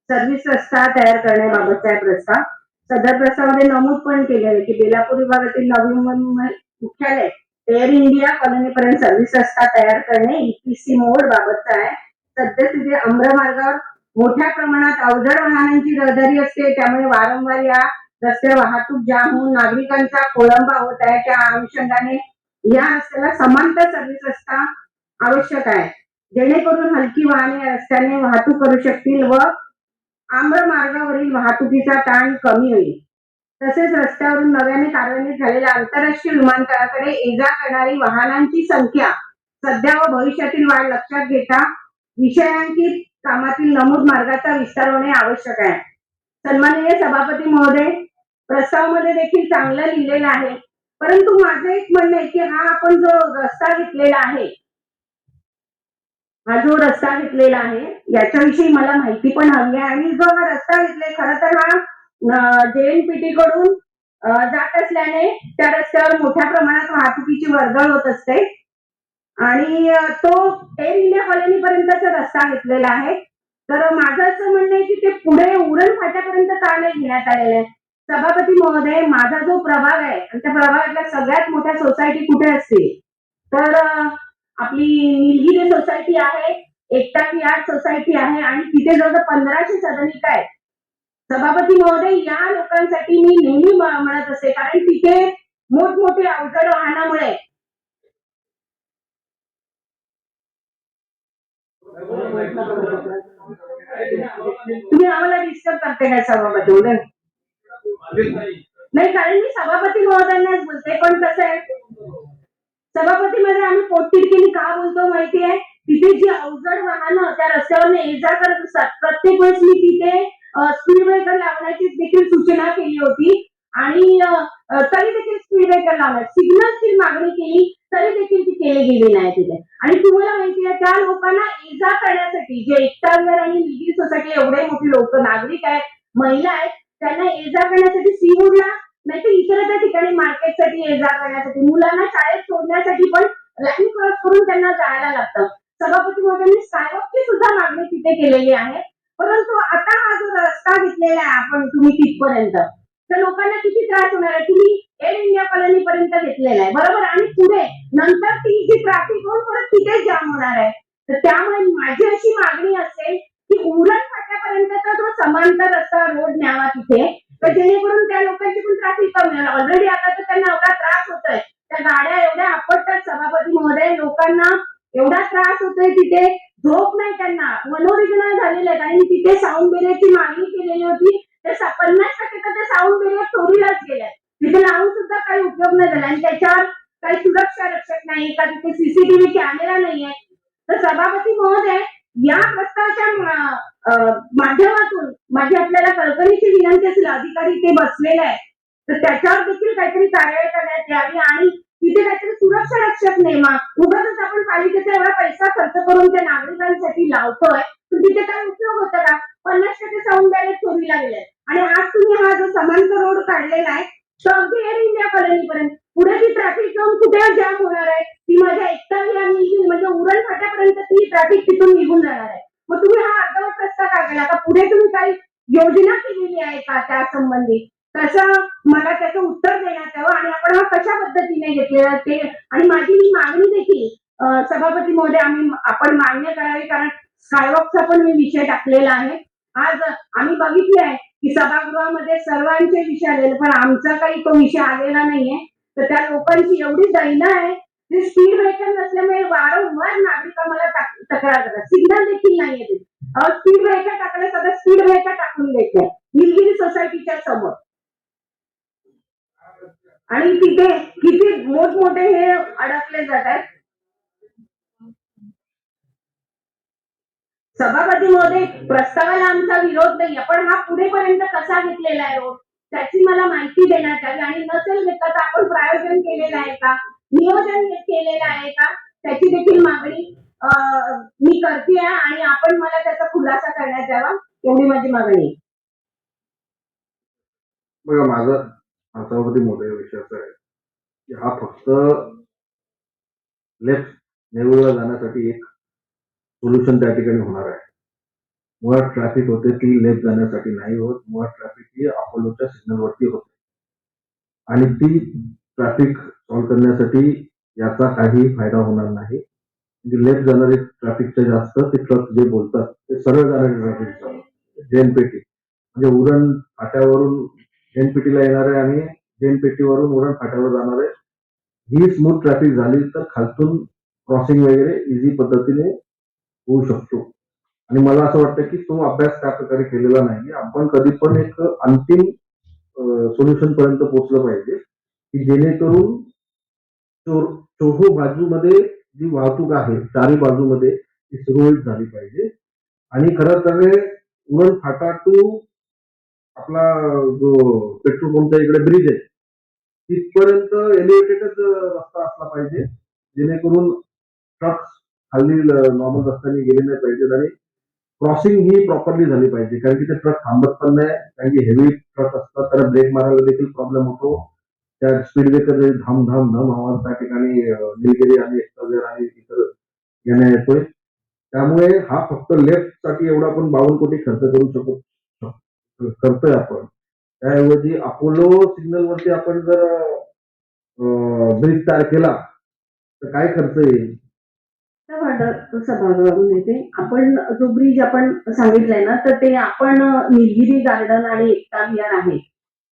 सर्व्हिस रस्ता तयार करण्याबाबतचा आहे प्रस्ताव. सदर प्रस्तावामध्ये नमूद पण केलेलं आहे की बेलापूर विभागातील नवी मुंबई मुख्यालय एअर इंडिया कॉलनी पर्यंत सर्व्हिस रस्ता तयार करणे EPC मोड बाबतचा आहे. सद्यस्थिती आंध्र मार्गावर मोठ्या प्रमाणात अवजड वाहनांची रहदारी असते, त्यामुळे वारंवार या रस्त्यावर वाहतूक जाम होऊन नागरिकांचा खोळंबा होत आहे. त्या अनुषंगाने या रस्त्याला समांतर सर्व्हिस रस्ता आवश्यक आहे, जेणेकरून हलकी वाहने या रस्त्याने वाहतूक करू शकतील व आंध्र मार्गावरील वाहतुकीचा ताण कमी होईल. तसेच रस्त्यावरून नव्याने कार्यान्वित झालेल्या आंतरराष्ट्रीय विमानतळाकडे ये-जा करणारी वाहनांची संख्या सध्या व भविष्यातील वाढ लक्षात घेता विषयांकित कामातील नमूद मार्गाचा विस्तार होणे आवश्यक आहे. सन्माननीय सभापती महोदय, प्रस्तावामध्ये देखील चांगलं लिहिलेलं आहे, परंतु माझं एक म्हणणं आहे की हा आपण जो रस्ता घेतलेला आहे, याच्याविषयी मला माहिती पण हवी आहे. आणि जो हा रस्ता घेतलाय, खरं तर हा JNPT कडून जात असल्याने त्या रस्त्यावर मोठ्या प्रमाणात वाहतुकीची वर्दळ होत असते आणि तो एअर इंडिया कॉलनी पर्यंतचा रस्ता घेतलेला आहे. तर माझं असं म्हणणं आहे की ते पुढे उरण फाट्यापर्यंत का नाही घेण्यात आलेलं आहे? सभापती महोदय, माझा जो प्रभाग आहे आणि त्या प्रभागातल्या सगळ्यात मोठ्या सोसायटी कुठे असतील तर आपली निलगिरी सोसायटी आहे, एकता की आर्ट सोसायटी आहे आणि तिथे जवळ 1500 सदनिका आहेत. सभापती महोदय, या लोकांसाठी मी नेहमी म्हणत असते, कारण तिथे मोठमोठे अवजड वाहनामुळे तुम्ही आम्हाला डिस्टर्ब करते काय सभापती महोदय? नाही, कारण मी सभापती महोदयांनाच बोलते, पण कसं आहे सभापतीमध्ये आम्ही पोटतिडकीने का बोलतो माहिती आहे? तिथे जी अवजड वाहनं त्या रस्त्यावर ये-जा करत असतात, प्रत्येक वेळेस मी तिथे स्पीड ब्रेकर लावण्याची देखील सूचना केली होती आणि तरी देखील स्पीड ब्रेकर लावण्यात सिग्नलची मागणी केली, तरी देखील ती केली गेली नाही तिथे. आणि तुम्हाला माहिती आहे, त्या लोकांना ये-जा करण्यासाठी जे एकता विहार आणि निलगिरी सोसायटी एवढे मोठे लोक नागरिक आहेत, महिला आहेत, त्यांना ये-जा करण्यासाठी सीवूडला नाही तर इतर त्या ठिकाणी मार्केटसाठी ये-जा करण्यासाठी, मुलांना शाळेत सोडण्यासाठी पण लाईन क्रॉस करून त्यांना जायला लागतं. सभापती महोदयांनी स्कायवॉकची सुद्धा मागणी तिथे केलेली आहे. परंतु आता हा जो रस्ता घेतलेला आहे आपण तुम्ही तिथपर्यंत, तर लोकांना किती त्रास होणार आहे? तुम्ही एअर इंडिया कॉलनी पर्यंत घेतलेला आहे, बरोबर, आणि पुढे नंतर ती जी ट्रॅफिक होऊन परत तिथेच जाम होणार आहे. तर त्यामुळे माझी अशी मागणी असेल की उरण फाट्यापर्यंतचा जो समांतर रस्ता रोड न्यावा तिथे, तर जेणेकरून त्या लोकांची पण ट्रॅफिक कमी होणार. ऑलरेडी आता तर त्यांना एवढा त्रास होतोय, त्या गाड्या एवढ्या आपटतात सभापती महोदय, लोकांना एवढा त्रास होतोय, तिथे झोप नाही, त्यांना मनोरुग्ण झालेले आहेत. आणि तिथे साऊंड बेरियरची मागणी केलेली होती, तर 50% तर ते साऊंड बेरियर चोरीलाच गेले, तिथे लावून झाला आणि त्याच्यावर काही सुरक्षा रक्षक नाही का, तिथे सीसीटीव्ही कॅमेरा नाहीये. तर सभापती महोदय, या प्रस्तावाच्या माध्यमातून माझी आपल्याला कळकळीची विनंती असेल, अधिकारी ते बसलेले आहे, तर त्याच्यावर देखील काहीतरी कारवाई करण्यात यावी आणि तिथे काहीतरी सुरक्षा रक्षक नेमा. उगाच आपण पालिकेचा एवढा पैसा खर्च करून त्या नागरिकांसाठी लावतोय, तर तिथे काय उपयोग होता का? 50% साऊंड बॅरेज चोरीला गेले आणि आज तुम्ही हा जो समांतर रोड काढलेला आहे, तो अगदी एअर इंडिया कॉलनीपर्यंत, पुढे ती ट्रॅफिक जाऊन कुठे जाम होणार आहे? ती माझ्या एकटावी आणि म्हणजे उरण फाट्यापर्यंत ती ट्रॅफिक तिथून निघून जाणार आहे. मग तुम्ही हा अर्धवट रस्ता का केला? का पुढे तुम्ही काही योजना केलेली आहे का त्या संबंधित? तसं मला त्याचं उत्तर देण्यात यावं आणि आपण हा कशा पद्धतीने घेतलेला ते. आणि माझी ही मागणी देखील सभापती महोदय आपण मान्य करावी, कारण स्कायवॉकचा पण मी विषय टाकलेला आहे. आज आम्ही बघितले आहे की सभागृहामध्ये सर्वांचे विषय आलेले, पण आमचा काही तो विषय आलेला नाहीये. तर त्या लोकांची एवढी दैना आहे, ते स्पीड ब्रेकर नसल्यामुळे वारंवार नागरिक आम्हाला तक्रार करतात. सिग्नल देखील नाहीये, स्पीड ब्रेकर टाकले, सगळं स्पीड ब्रेकर टाकून देत नाही निलगिरी सोसायटीच्या समोर. आणि तिथे किती मोठमोठे हे अडकले जातात. सभापती महोदय, प्रस्तावाला आमचा विरोध नाहीये, पण हा पुढेपर्यंत कसा घेतलेला आहे रोड, त्याची मला माहिती देण्यात यावी. आणि नसेल घेतलं तर आपण प्रायोजन केलेलं आहे का, नियोजन केलेलं आहे का, त्याची देखील मागणी मी करते आहे आणि आपण मला त्याचा खुलासा करण्यात यावा, एवढी माझी मागणी आहे. बघा, माझा सभापती मोठा विषय असा आहे की हा फक्त लेफ्ट नेरूळला जाण्यासाठी एक सोल्युशन त्या ठिकाणी होणार आहे. मुळात ट्रॅफिक होते ती लेफ्ट जाण्यासाठी नाही होत. मुळात ट्रॅफिक ही अपोलोच्या सिग्नलवरती होते आणि ती ट्रॅफिक सॉल्व्ह करण्यासाठी याचा काही फायदा होणार नाही. म्हणजे लेफ्ट जाणारे ट्रॅफिकच्या जास्त ते ट्रक जे बोलतात ते सरळ जाणारे ट्रॅफिक जेएनपेटी म्हणजे उरण फाट्यावरून जेएनपेटीला येणारे आणि जेएनपेटीवरून उरण फाट्यावर जाणारे ही स्मूथ ट्रॅफिक झाली तर खालतून क्रॉसिंग वगैरे इझी पद्धतीने होऊ शकतो. आणि मला असं वाटतं की तो अभ्यास त्या प्रकारे केलेला नाही. आपण कधी पण एक अंतिम सोल्युशन पर्यंत पोहोचलं पाहिजे की जेणेकरून चोहो बाजूमध्ये जी वाहतूक आहे चारी बाजूमध्ये ती सुरळीत झाली पाहिजे. आणि खरं तर उरण फाटा टू आपला जो पेट्रोल पंपच्या इकडे ब्रिज आहे तिथपर्यंत एलिव्हेटेडच रस्ता असला पाहिजे, जेणेकरून ट्रक खाली नॉर्मल रस्त्याने गेले नाही पाहिजेत आणि क्रॉसिंग ही प्रॉपरली झाली पाहिजे. कारण की ते ट्रक थांबत पण नाही, कारण की हेवी ट्रक असतात त्याला ब्रेक मारायला देखील प्रॉब्लेम होतो. त्या स्पीड ब्रेकर धाम धाम धाम आवाज त्या ठिकाणी निलगिरी आणि एकताव्यर आणि इतर येण्या येतोय. त्यामुळे हा फक्त लेफ्ट साठी एवढा आपण 52 कोटी खर्च करू करतोय आपण. त्याऐवजी अपोलो सिग्नल वरती आपण जर ब्रिज तयार केला तर काय खर्च येईल? सभागृहातून येते. आपण जो ब्रिज आपण सांगितलाय ना, तर ते आपण निलगिरी गार्डन आणि एकता विहार आहे,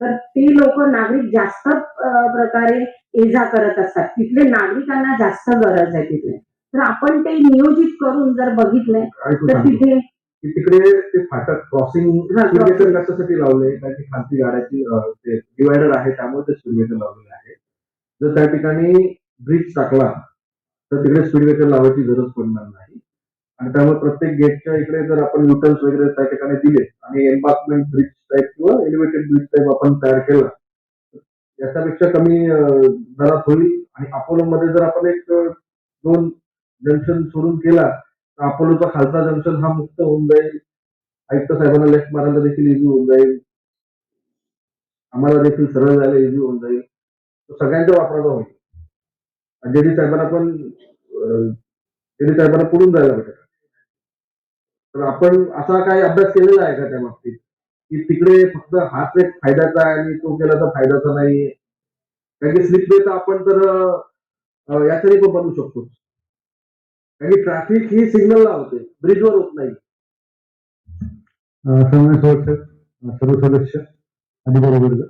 तर ते लोक नागरिक जास्त प्रकारे ये-जा करत असतात. तिथले नागरिकांना जास्त गरज आहे तिथे. तर आपण ते नियोजित करून जर बघितलंय तर तिथे तिकडे ते फाटक क्रॉसिंग कशासाठी लावले? कारण की खालती गाड्याची डिवायडर आहे त्यामुळे ते स्पीड ब्रेकर लावलेले आहे. जर त्या ठिकाणी ब्रिज टाकला तर तिकडे स्पीड ब्रेकर लावायची गरज पडणार नाही. आणि त्यामुळे प्रत्येक गेटच्या इकडे जर आपण युटर्न्स वगैरे त्या ठिकाणी दिले आणि एम्बार्कमेंट ब्रिज टाईप किंवा एलिव्हेटेड ब्रिज टाईप आपण तयार केला याच्यापेक्षा कमी दरात होईल. आणि अपोलो मध्ये जर आपण एक 2 जंक्शन सोडून केला तर अपोलोचा खालचा जंक्शन हा मुक्त होऊन जाईल. आयुक्त साहेबांना लेफ्ट मारायला देखील इझी होऊन जाईल, आम्हाला देखील सरळ जायला इझी होऊन जाईल. तो सगळ्यांच्या वापराचा होईल. जेडी साहेबांना पुढून जायला भेटेल. तर आपण असा काही अभ्यास केलेला आहे का त्या बाबतीत की तिकडे फक्त हाच एक फायद्याचा आहे आणि तो केला तर फायद्याचा नाही? कारण की स्लिपवे तर आपण तर याच्याने पण बनवू शकतो. कारण की ट्रॅफिक ही सिग्नलला होते, ब्रिजवर होत नाही. सर्व सदस्य अधिकारी वर्ग,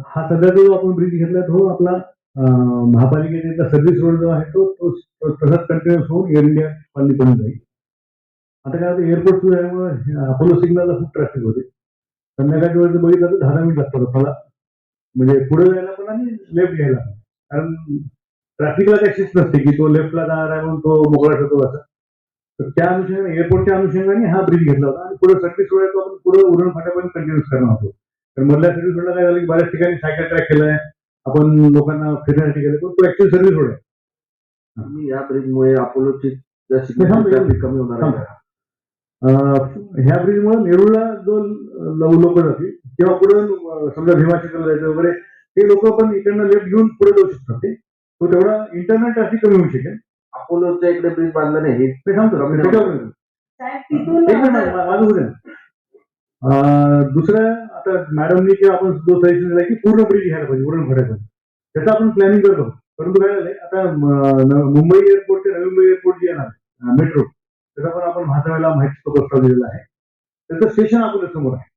हा सध्या जो आपण ब्रिज घेतला तो आपला महापालिकेचा सर्व्हिस रोड जो आहे तो तसाच कंटिन्युअस होऊन एअर इंडिया कॉलनीपर्यंत जाईल. आता काय होतं, एअरपोर्ट सुरू झाल्यामुळे अपोलो सिग्नलला खूप ट्रॅफिक होते. संध्याकाळच्या वेळेस बघितलं तर 10 मिनिट लागतात आपल्याला म्हणजे पुढे जायला पण आणि लेफ्ट घ्यायला पण. कारण ट्रॅफिकला काही शिस्त नसते की तो लेफ्टला जाणार आहे म्हणून तो मोकळा ठेवतो असं. तर त्या अनुषंगाने एअरपोर्टच्या अनुषंगाने हा ब्रिज घेतला होता आणि पुढे सर्व्हिस रोड आहे तो आपण पुढे उरण फाट्यापर्यंत कंटिन्यूस करणार होतो. तर मधल्या सर्व्हिस रोडला काय झालं की बऱ्याच ठिकाणी सायकल ट्रॅक केलाय, आपण लोकांना फिरण्यासाठी केलं, पण तो ऍक्च्युअली सर्व्हिस रोड आहे. आणि या ब्रिजमुळे अपोलोची ट्रॅफिक कमी होणार आहे का? ह्या ब्रिजमुळे नेरूळला जो लोक जातील किंवा पुढे समजा भीमाशंकरला जायचं वगैरे ते लोक पण इकडनं लेफ्ट घेऊन पुढे जाऊ शकतात. ते तो तेवढा इंटरनल ट्रॅफिक कमी होऊ शकेल. अपोलोच्या इकडे ब्रिज बांधला नाही हे ते सांगतो कमी त्याच्यावर साहेब तिथून एक मिनिट माझं होऊ द्या. दुसरं आता मॅडमनी किंवा आपण जो सजेशन दिला की पूर्ण ब्रिज घ्यायला पाहिजे उरण फाट्यापर्यंत, त्याचं आपण प्लॅनिंग करतो. परंतु काय झालंय आता मुंबई एअरपोर्ट ते नवी मुंबई एअरपोर्ट जे येणार मेट्रो, त्याचा पण आपण महासभेला माहिती प्रस्ताव दिलेला आहे. त्याचं स्टेशन आपल्या समोर आहे.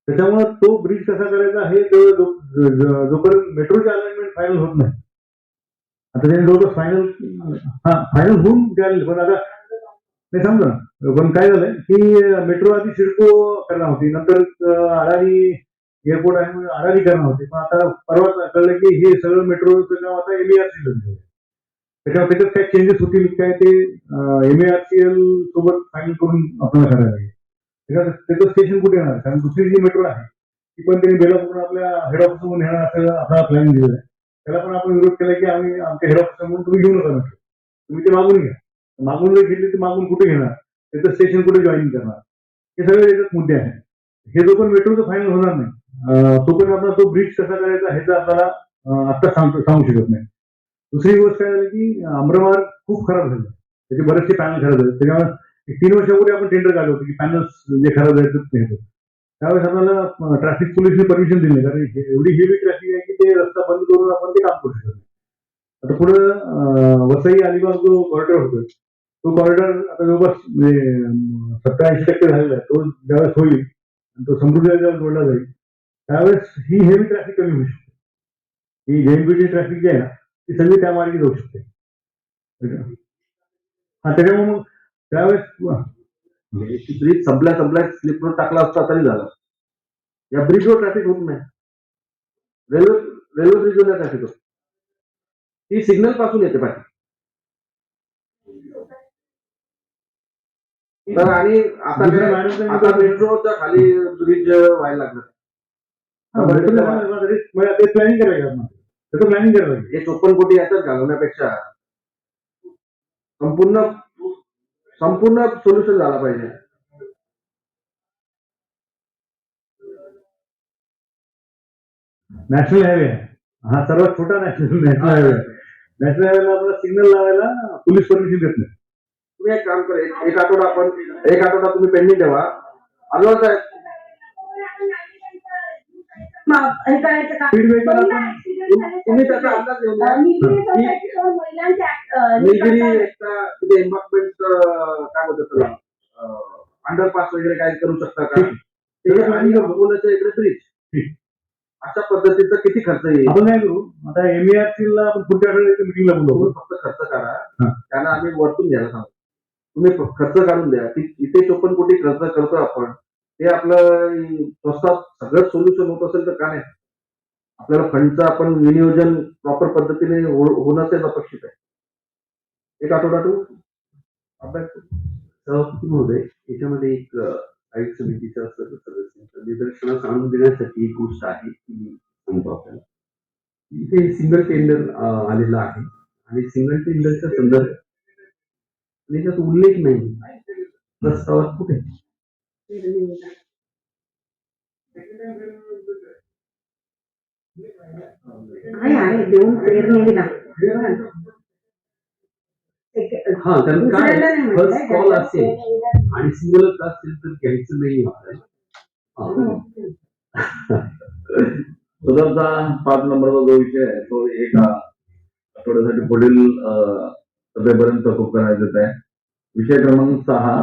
त्याच्यामुळे तो ब्रिज कसा करायचा हे जोपर्यंत मेट्रोचे अलाइनमेंट फायनल होत नाही, आता त्यांनी जवळपास फायनल होऊन द्यायला, पण आता नाही समजा. पण काय झालंय की मेट्रो आधी सिडको करणार होती, नंतर अडाणी एअरपोर्ट आहे म्हणून अडाणी करणार होती, पण आता परवा कळलं की हे सगळं मेट्रोचं नाव आता MERCL त्याच्यावर त्याच्यात काय चेंजेस होतील काय ते MERCL सोबत फायनल करून आपल्याला करायला लागेल. त्याचं स्टेशन कुठे येणार, कारण दुसरी जी मेट्रो आहे ती पण त्यांनी बेलापूर आपल्या हेड ऑफिस म्हणून येणार असं आपला प्लॅन दिलेला आहे. त्याला पण आपण विरोध केला की आम्ही आमच्या हेड ऑफिस म्हणून तुम्ही घेऊ नका मेट्रो, तुम्ही ते मागून घ्या. मागून जर घेतली तर मागून कुठे घेणार, त्याचं स्टेशन कुठे जॉईन करणार, हे सगळे याच्यात मुद्दे आहेत. हे जो पण मेट्रोचं फायनल होणार नाही तोपर्यंत आपला तो ब्रिज कसा करायचा ह्याचं आपल्याला आता सांगू शकत नाही. दुसरी गोष्ट काय झाली की आम्रमार्ग खूप खराब झाले, त्याचे बरेचसे पॅनल खराब झाले. त्याच्यामुळे 3 वर्षापूर्वी आपण टेंडर काढलं होतं की पॅनल्स जे खराब झाले ते घेतो. त्यावेळेस आपल्याला ट्रॅफिक पोलिसने परमिशन दिली, कारण एवढी हेवी ट्रॅफिक आहे की ते रस्ता बंद करून आपण ते काम करू शकत नाही. आता पुढं वसई अलिबाग जो कॉरिडॉर होतो तो कॉरिडॉर आता जवळपास म्हणजे 70-80% झालेला आहे. तो ज्यावेळेस होईल आणि तो समृद्धी ज्यावेळेस जोडला जाईल त्यावेळेस ही हेवी ट्रॅफिक कमी होऊ शकते. ही JNPT ट्रॅफिक जी आहे ना ती सगळी त्या मार्गी जाऊ शकते. त्याच्यामुळे मग त्यावेळेस ब्रिज संपल्या स्लिप रोड टाकला असता तरी झालं. या ब्रिजवर ट्रॅफिक होत नाही, रेल्वे ब्रिजवर ट्रॅफिक होत. ती सिग्नल पासून येते पाठी. तर आणि आता मेट्रोच्या खाली ब्रिज व्हायला लागलं. प्लॅनिंग करायला त्याचं प्लॅनिंग करायला लागेल. हे 54 कोटी याच्यात घालवण्यापेक्षा संपूर्ण सोल्युशन झाला पाहिजे. नॅशनल हायवे हा सर्वात छोटा नॅशनल हायवे. नॅशनल हायवेला आपल्याला सिग्नल लावायला पोलीस परमिशन देत नाही. तुम्ही एक काम करा, एक आठवडा तुम्ही पेंडिंग ठेवा. अजून साहेब तुम्ही त्याचा अंदाज घेऊन द्या. निलगिरी एम्बार्कमेंट काय बोलतात त्याला अंडरपास वगैरे काय करू शकता का? आणि अकोल्याच्या इकडे ब्रिज अशा पद्धतीचा किती खर्च येईल आपण काय करू, आता MERCL ला आपण पुढच्या आठवड्यात मिटिंगला बोलवू. फक्त खर्च करा, त्यांना आम्ही वरतून घ्यायला सांगतो. तुम्ही खर्च काढून द्या. इथे 54 कोटी खर्च करतो आपण, हे आपलं स्वस्तात सगळं सोल्युशन होत असेल तर का नाही. आपल्याला फंडचं आपण विनियोजन प्रॉपर पद्धतीने होणं तेच अपेक्षित आहे. एक आठवडा तो अभ्यास सभापती महोदय, याच्यामध्ये एक आयुक्त समितीच्या सर्व सदस्यांच्या निदर्शनास आणून देण्यासाठी एक गोष्ट आहे की सांगतो आपल्याला. इथे सिंगल टेंडर आलेला आहे आणि सिंगल टेंडरच्या संदर्भात त्याच्यात उल्लेख नाही प्रस्तावात कुठे. आहे देऊन प्रेरणेने ना हा, कारण काय फर्स्ट कॉल असेल आणि सिंगलच असेल तर घ्यायचं नाही आपल्याला. सदरचा 5 नंबरचा जो विषय आहे तो एका आठवड्यासाठी पुढील सभेपर्यंत तहकूब करण्यात येत आहे. विषय क्रमांक 6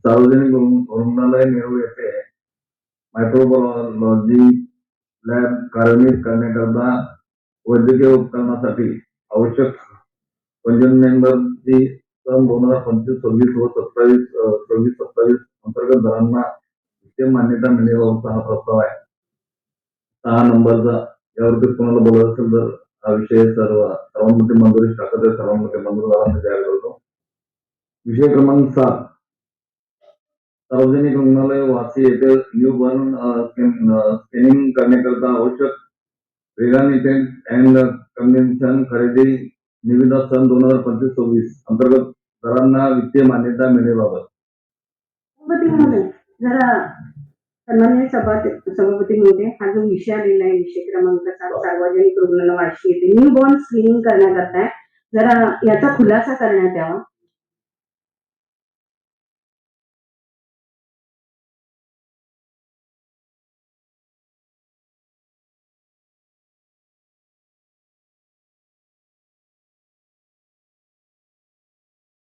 सार्वजनिक रुग्णालय नेरूळ येथे मायक्रोबायोलॉजी लॅब कार्यान्वित करण्याकरता वैद्यकीय उपकरणासाठी आवश्यक पंजीयनची सन 2025-26 व 27 अंतर्गत दरांना मान्यता मिळण्याबाबतचा हा प्रस्ताव आहे. 6 नंबरचा यावरती कोणाला बोलायचं असेल तर हा विषय सर्वांमध्ये मंजुरी टाकत आहे, सर्वांमध्ये मंजूर झाला असं जाहीर करतो. विषय क्रमांक 7, सार्वजनिक रुग्णालय वाशी येथे न्यूबॉर्न स्कॅनिंग करण्याकरता आवश्यक रेगानिटेंट अँड कन्व्हेन्शन खरेदी निविदा सन 2025-26 अंतर्गत दरांना वित्तीय मान्यता मिळण्याबाबत. सभापती महोदय, जरा सन्माननीय सभापती महोदय, हा जो विषय आलेला आहे, विषय क्रमांक 7, सार्वजनिक रुग्णालय वाशी येथे न्यूबॉर्न स्क्रीनिंग करण्याकरता आहे. जरा याचा खुलासा करण्यात यावा.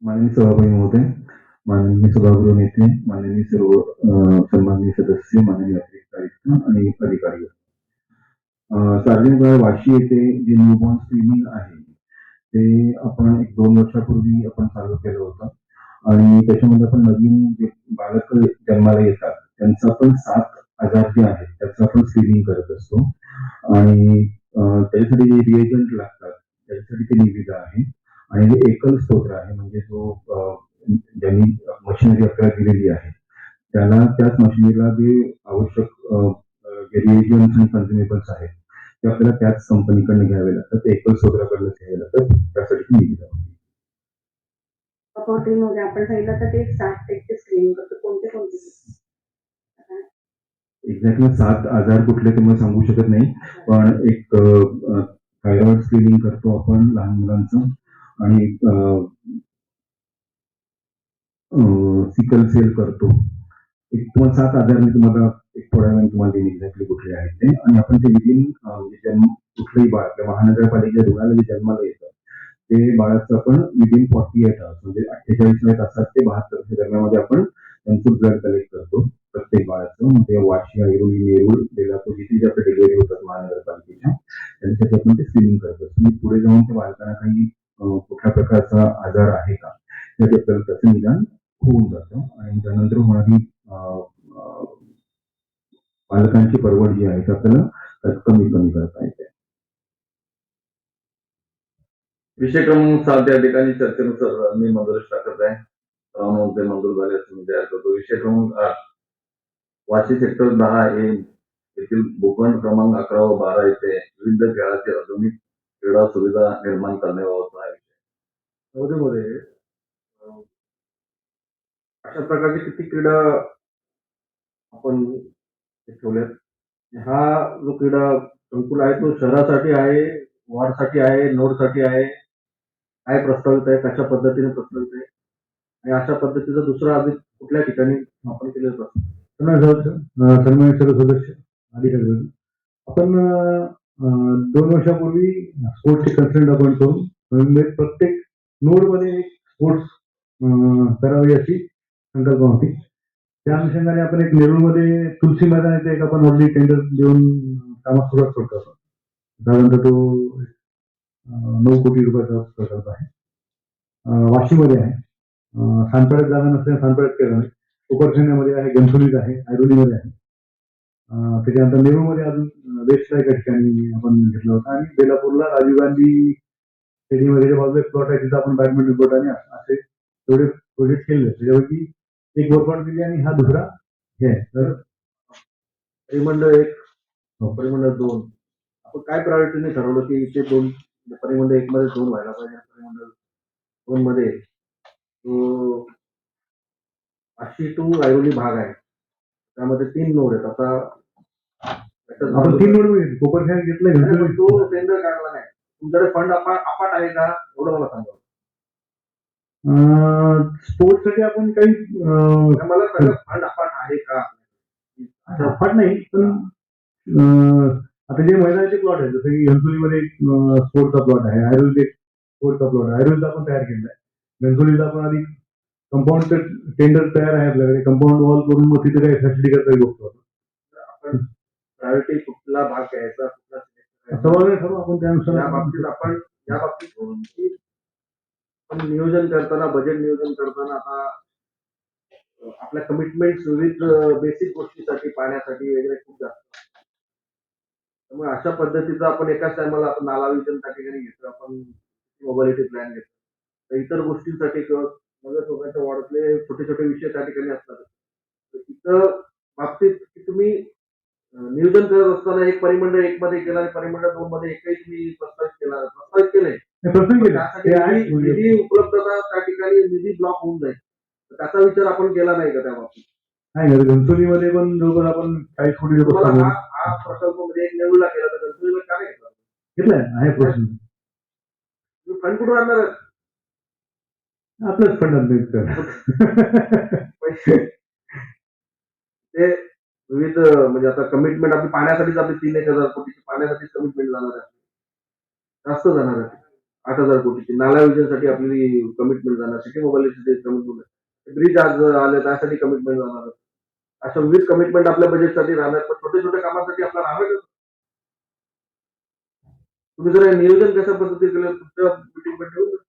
माननीय सभापती महोदय, माननीय सभागृह नेते, माननीय सर्व सन्माननीय सदस्य, माननीय अतिरिक्त आयुक्त आणि अधिकारी. सार्वजनिक रुग्णालय वाशी येथे जे न्यूबॉर्न स्क्रीनिंग आहे ते आपण 1-2 वर्षापूर्वी आपण चालू केलं होतं आणि त्याच्यामध्ये आपण नवीन जे बालक जन्माला येतात त्यांचं आपण 7,000 जे आहेत त्याचं आपण स्क्रीनिंग करत असतो आणि त्याच्यासाठी जे रिएजंट लागतात त्याच्यासाठी ते निविदा आहे आणि जे एकल स्तोत्र आहे म्हणजे जो ज्यांनी मशिनरी आपल्याला दिलेली आहे त्याला त्याच मशिनरीला जे आवश्यक जे रिएजंट्स आणि कन्झ्युमेबल्स आहेत ते आपल्याला त्याच कंपनीकडनं घ्यावे लागतात, ते एकल स्तोत्राकडनं घ्यावे लागतात, त्यासाठी ती निविदा होती. सभापती महोदय, आपण सांगितलं तर ते 7 स्क्रीनिंग करतो. कोणते एक्झॅक्टली 7,000 कुठले ते मला सांगू शकत नाही, पण एक थायरॉइड स्क्रीनिंग करतो आपण लहान मुलांचं आणि सिकल सेल करतो. एक तुम्हाला 7,000 मी तुम्हाला एक थोड्या वेळाने तुम्हाला देईन एक्झॅक्टली कुठले आहेत ते आणि आपण ते विदिन कुठलंही बाळ आपल्या महानगरपालिकेच्या रुग्णालय जे जन्माला येतं ते बाळाचं आपण विदिन 48 आवर्स म्हणजे 48 तासात ते 72 दरम्यान आपण त्यांचं ब्लड कलेक्ट करतो प्रत्येक बाळाचं. मग ते वाशी, ऐरोली, नेरूळ, बेलापूर जिथे जे आपल्या डिलिव्हरी होतात महानगरपालिकेच्या त्यांच्यासाठी आपण ते स्क्रीनिंग करतो. तुम्ही पुढे जाऊन त्या बालकांना काही कुठल्या प्रकारचा आजार आहे का त्याचे आपल्याला त्याचं निदान होऊन जातं आणि त्यानंतर होणारी पालकांची परवड जी आहे ती आपल्याला कमी करता येते. विषय क्रमांक 7 या ठिकाणी चर्चेनुसार मी मंजुरी टाकत आहे. सर्वांमध्ये मंजूर झाले असं मी जाहीर करतो. विषय क्रमांक 8, वाशी सेक्टर 10A येथील भूखंड क्रमांक 11 व 12 येथे विविध खेळाची आधुनिक क्रीडा सुविधा निर्माण करण्याबाबत आहे. मध्ये अशा प्रकारची किती क्रीडा आपण ठेवल्यात. हा जो क्रीडा संकुल आहे तो शहरासाठी आहे, वॉर्डसाठी आहे, नोडसाठी आहे, काय प्रस्तावित आहे, कशा पद्धतीने प्रस्तावित आहे आणि अशा पद्धतीचं दुसरं अजून कुठल्या ठिकाणी आपण केलेलं सन्मानित सर्व सदस्य अधिकारी आपण 2 वर्षापूर्वी स्पोर्ट्सची कन्सल्ट अपॉइंट करून प्रत्येक नोडमध्ये एक स्पोर्ट्स करावी अशी संकल्पना होती. त्या अनुषंगाने आपण एक नेरूळमध्ये तुलसी मैदान येथे एक आपण ऑलरेडी टेंडर देऊन कामात सुरुवात करतो. साधारणतः तो 9 कोटी रुपयाचा प्रकल्प आहे. वाशीमध्ये आहे, सानपाड्यात जागा नसल्याने सानपाड्यात केला नाही. कोकरखेड्यामध्ये आहे, गणसोलीत आहे, ऐरोलीमध्ये आहे. त्याच्यानंतर नेरूळमध्ये अजून वेस्टला एका ठिकाणी आपण घेतला होता आणि बेलापूरला राजीव गांधी स्टेडियम बाजूला एक प्लॉट आहे तिथं आपण बॅडमिंटन कोर्ट आणि असे तेवढे प्रोजेक्ट केले. त्याच्यापैकी एक वर्कआउट दिली आणि हा दुसरा हे आहे. तर परिमंडळ 1, परिमंडळ 2 आपण काय प्रायोरिटीने ठरवलं की इथे 2 परिमंडळ 1 मध्ये 2 व्हायला पाहिजे, परिमंडळ 2 मध्ये तो वाशी टू ऐरोली भाग आहे त्यामध्ये 3 नोड आहेत. आता आपण 3 नोड कोकरखेड घेतलं, तो टेंडर काढला नाही. तुमच्याकडे फंड अपाट आहे का एवढं मला सांगा. स्पोर्ट्ससाठी आपण काही मला सगळं फंड अपाट आहे का? अफाट नाही, पण आता जे मैदानाचे प्लॉट आहे जसं की घनसोलीमध्ये एक स्पोर्टचा प्लॉट आहे, ऐरोलीत एक स्पोर्टचा प्लॉट आहे. ऐरोलीचा आपण तयार केलेला आहे. घनसोलीचा आपण आधी कंपाऊंड टेंडर तयार आहे आपल्याकडे, कंपाऊंड वॉल करून मग तिथे काही फॅसिलिटी करता बघतो आपण. प्रायोरिटी कुठला भाग घ्यायचा, कुठला ठरवू आपण त्यानुसार. या बाबतीत आपण नियोजन करताना, बजेट नियोजन करताना आता आपल्या कमिटमेंट विविध बेसिक गोष्टीसाठी, पाण्यासाठी वगैरे खूप जास्त त्यामुळे अशा पद्धतीचं आपण एकाच टायमाला आपण नाला विजन त्या ठिकाणी घेतो, आपण मोबालिटी प्लॅन घेतो. तर इतर गोष्टींसाठी किंवा नगरसेवकांच्या वॉर्डातले छोटे छोटे विषय त्या ठिकाणी असतात. तर तिथं बाबतीत की तुम्ही नियोजन करत असताना एक परिमंडळ 1 मध्ये केलं आणि परिमंडळ 2 मध्ये एकही तुम्ही प्रस्तावित केलंय. हे प्रश्न केले त्यासाठी ते आहे निधी उपलब्धता त्या ठिकाणी निधी ब्लॉक होऊन जाईल. तर त्याचा विचार आपण केला नाही का त्या बाबतीत? नाही ना, घनसोलीमध्ये पण जवळ आपण 40 कोटी तुम्हाला रुपये हा प्रकल्प म्हणजे एक नेरूळला केला तर गणपतीला का नाही घेतला? घेतलाय आहे प्रश्न. तुम्ही फंड कुठून आणणार? आपल्याच फंडात पैसे ते विविध म्हणजे आता कमिटमेंट आपली पाण्यासाठीच आपली 3,000 कोटीची पाण्यासाठी कमिटमेंट जाणार आहे. जास्त जाणार आहे. 8,000 कोटीची नाला योजनेसाठी आपली कमिटमेंट जाणार, सिटी मोबालिटीसाठी कमिटमेंट, ब्रिज आज आले त्यासाठी कमिटमेंट जाणार. अशा विविध कमिटमेंट आपल्या बजेटसाठी राहणार, पण छोट्या छोट्या कामासाठी आपला राहणार का? तुम्ही जर हे नियोजन कशा पद्धतीने केलं तुमच्या मीटिंग मध्ये ठेवून द्या.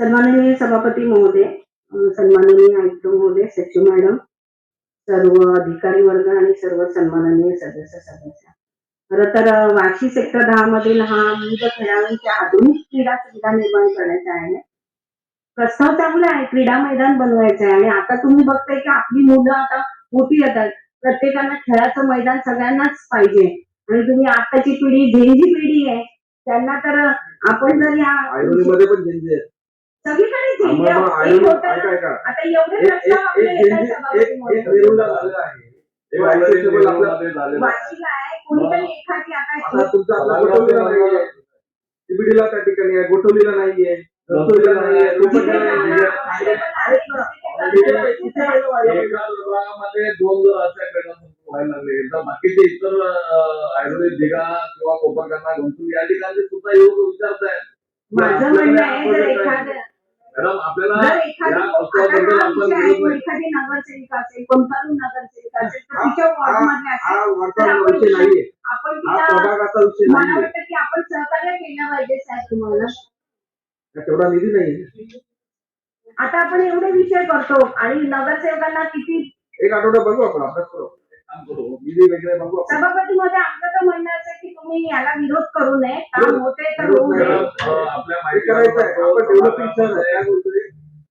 सन्माननीय सभापती महोदय, सन्माननीय आयुक्त महोदय, सचिव मॅडम, सर्व अधिकारी वर्ग आणि सर्व सन्माननीय सदस्य. खरं तर वाशी सेक्टर 10 मधील हा विविध खेळाडूंच्या आधुनिक क्रीडा सुविधा निर्माण करण्याचा आहे. प्रस्ताव चांगला आहे, क्रीडा मैदान बनवायचं आहे आणि आता तुम्ही बघताय की आपली मुलं आता मोठी येतात, प्रत्येकाला खेळाचं मैदान सगळ्यांनाच पाहिजे आणि तुम्ही आताची पिढी झेंजी पिढी आहे, त्यांना तर आपण जर या आयरोलीमध्ये पण झेंजे आहेत. सगळीकडे झेंजी आहे. आम्हाला एक आयरोली होतं ना, ऐका ऐका आता एवढे एक प्रस्ताव एक आपले एक येतात झेंजी सभापती एक महोदय. नेरूळला झालेलं आहे. हे accessible आपल्या वाशीला आहे, कोणीतरी एखादी आता आता तुमचा आपला गोठवलीला नाहीये, CBD ला त्या ठिकाणी आहे, गोठवलीला नाहीये, रसोईला नाहीये, कोपरला नाहीये. आहेत ना. तिथे पहिलं व्हायला पाहिजे. एका विभागामध्ये 2 जर अशा घटना व्हायला लागले तर बाकीचे इतर आयुर्वेद दिघा किंवा कोपरगांना घुमसून या ठिकाणी सुद्धा योग विचारतायत. माझं म्हणणं आहे जर एखादं मॅडम आपल्याला जर एखादी या आता प्रस्तावाबद्दल हा आपण विषय आहे, विरोध नाही. एखादी नगरसेविका असेल, कोणताही नगरसेविका असेल तर तिच्या वॉर्डमध्ये हा असेल तर वार्ताचा आपण विषय नाहीये, आपण हा तिला प्रभागाचा विषय मला नाहीये. वाटतं की आपण सहकार्य केलं पाहिजे साहेब तुम्हाला. तेवढा निधी नाहीये. आता आपण एवढे विषय करतो आणि नगरसेवकांना किती एक आठवडा बघू आपण, अभ्यास करू, एक काम करू, निधी वगैरे बघू आपण. सभापती मध्ये आमचं तर म्हणणं असं की तुम्ही याला विरोध करू नये, काम होते तर होऊ विरोध नये. नाही. आपल्या हे करायचं आहे. आपण डेव्हलपिंग शहर आहे. काय बोलतोय?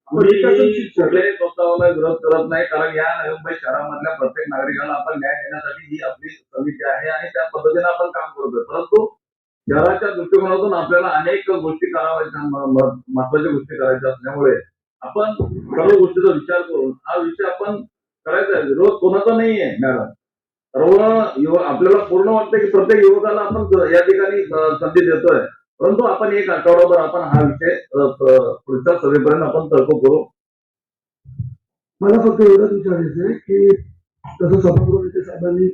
आपण विकसनशील शहर आहे. कुठल्याही प्रस्तावाला विरोध करत नाही, कारण या नवी मुंबई शहरामधल्या प्रत्येक नागरिकाला आपण न्याय देण्यासाठी ही आपली समिती आहे आणि त्या पद्धतीने आपण काम करतोय. परंतु शहराच्या दृष्टिकोनातून आपल्याला अनेक गोष्टी कराव्याच्या, महत्वाच्या गोष्टी करायच्या असल्यामुळे आपण सर्व गोष्टीचा विचार करून हा विषय आपण करायचा आहे. विरोध कोणाचा नाहीये मॅडम. सर्व आपल्याला पूर्ण वाटतं की प्रत्येक युवकाला आपण या ठिकाणी संधी देतोय, परंतु आपण एक आठवडाभर आपण हा विषय पुढच्या सभेपर्यंत आपण तर्क करू. मला फक्त एवढंच विचारायचं आहे की जसं सभागृह साहेबांनी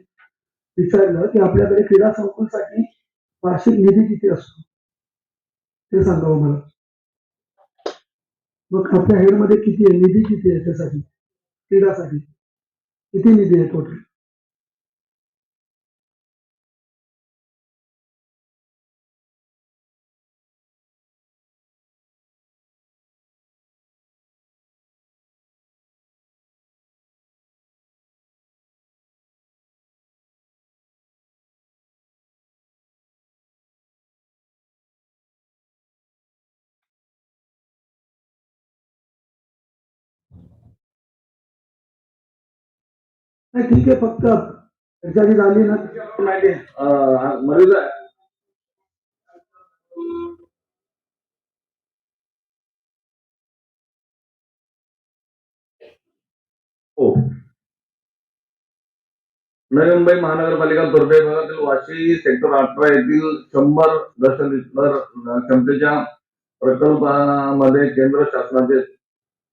विचारलं की आपल्याकडे क्रीडा संकुलसाठी वार्षिक निधी किती असतो ते सांगावं मला. मग आपल्या हेडमध्ये किती आहे, निधी किती आहे त्यासाठी, क्रीडासाठी किती निधी आहे टोटल? नाही ठीक आहे, फक्त त्याच्या आधी झाली ना माहिती मरीज आहे. हो, नवी मुंबई महानगरपालिका तर्फे विभागातील वाशी सेक्टर 18 येथील 100 दशलिटर क्षमतेच्या प्रकल्पामध्ये केंद्र शासनाचे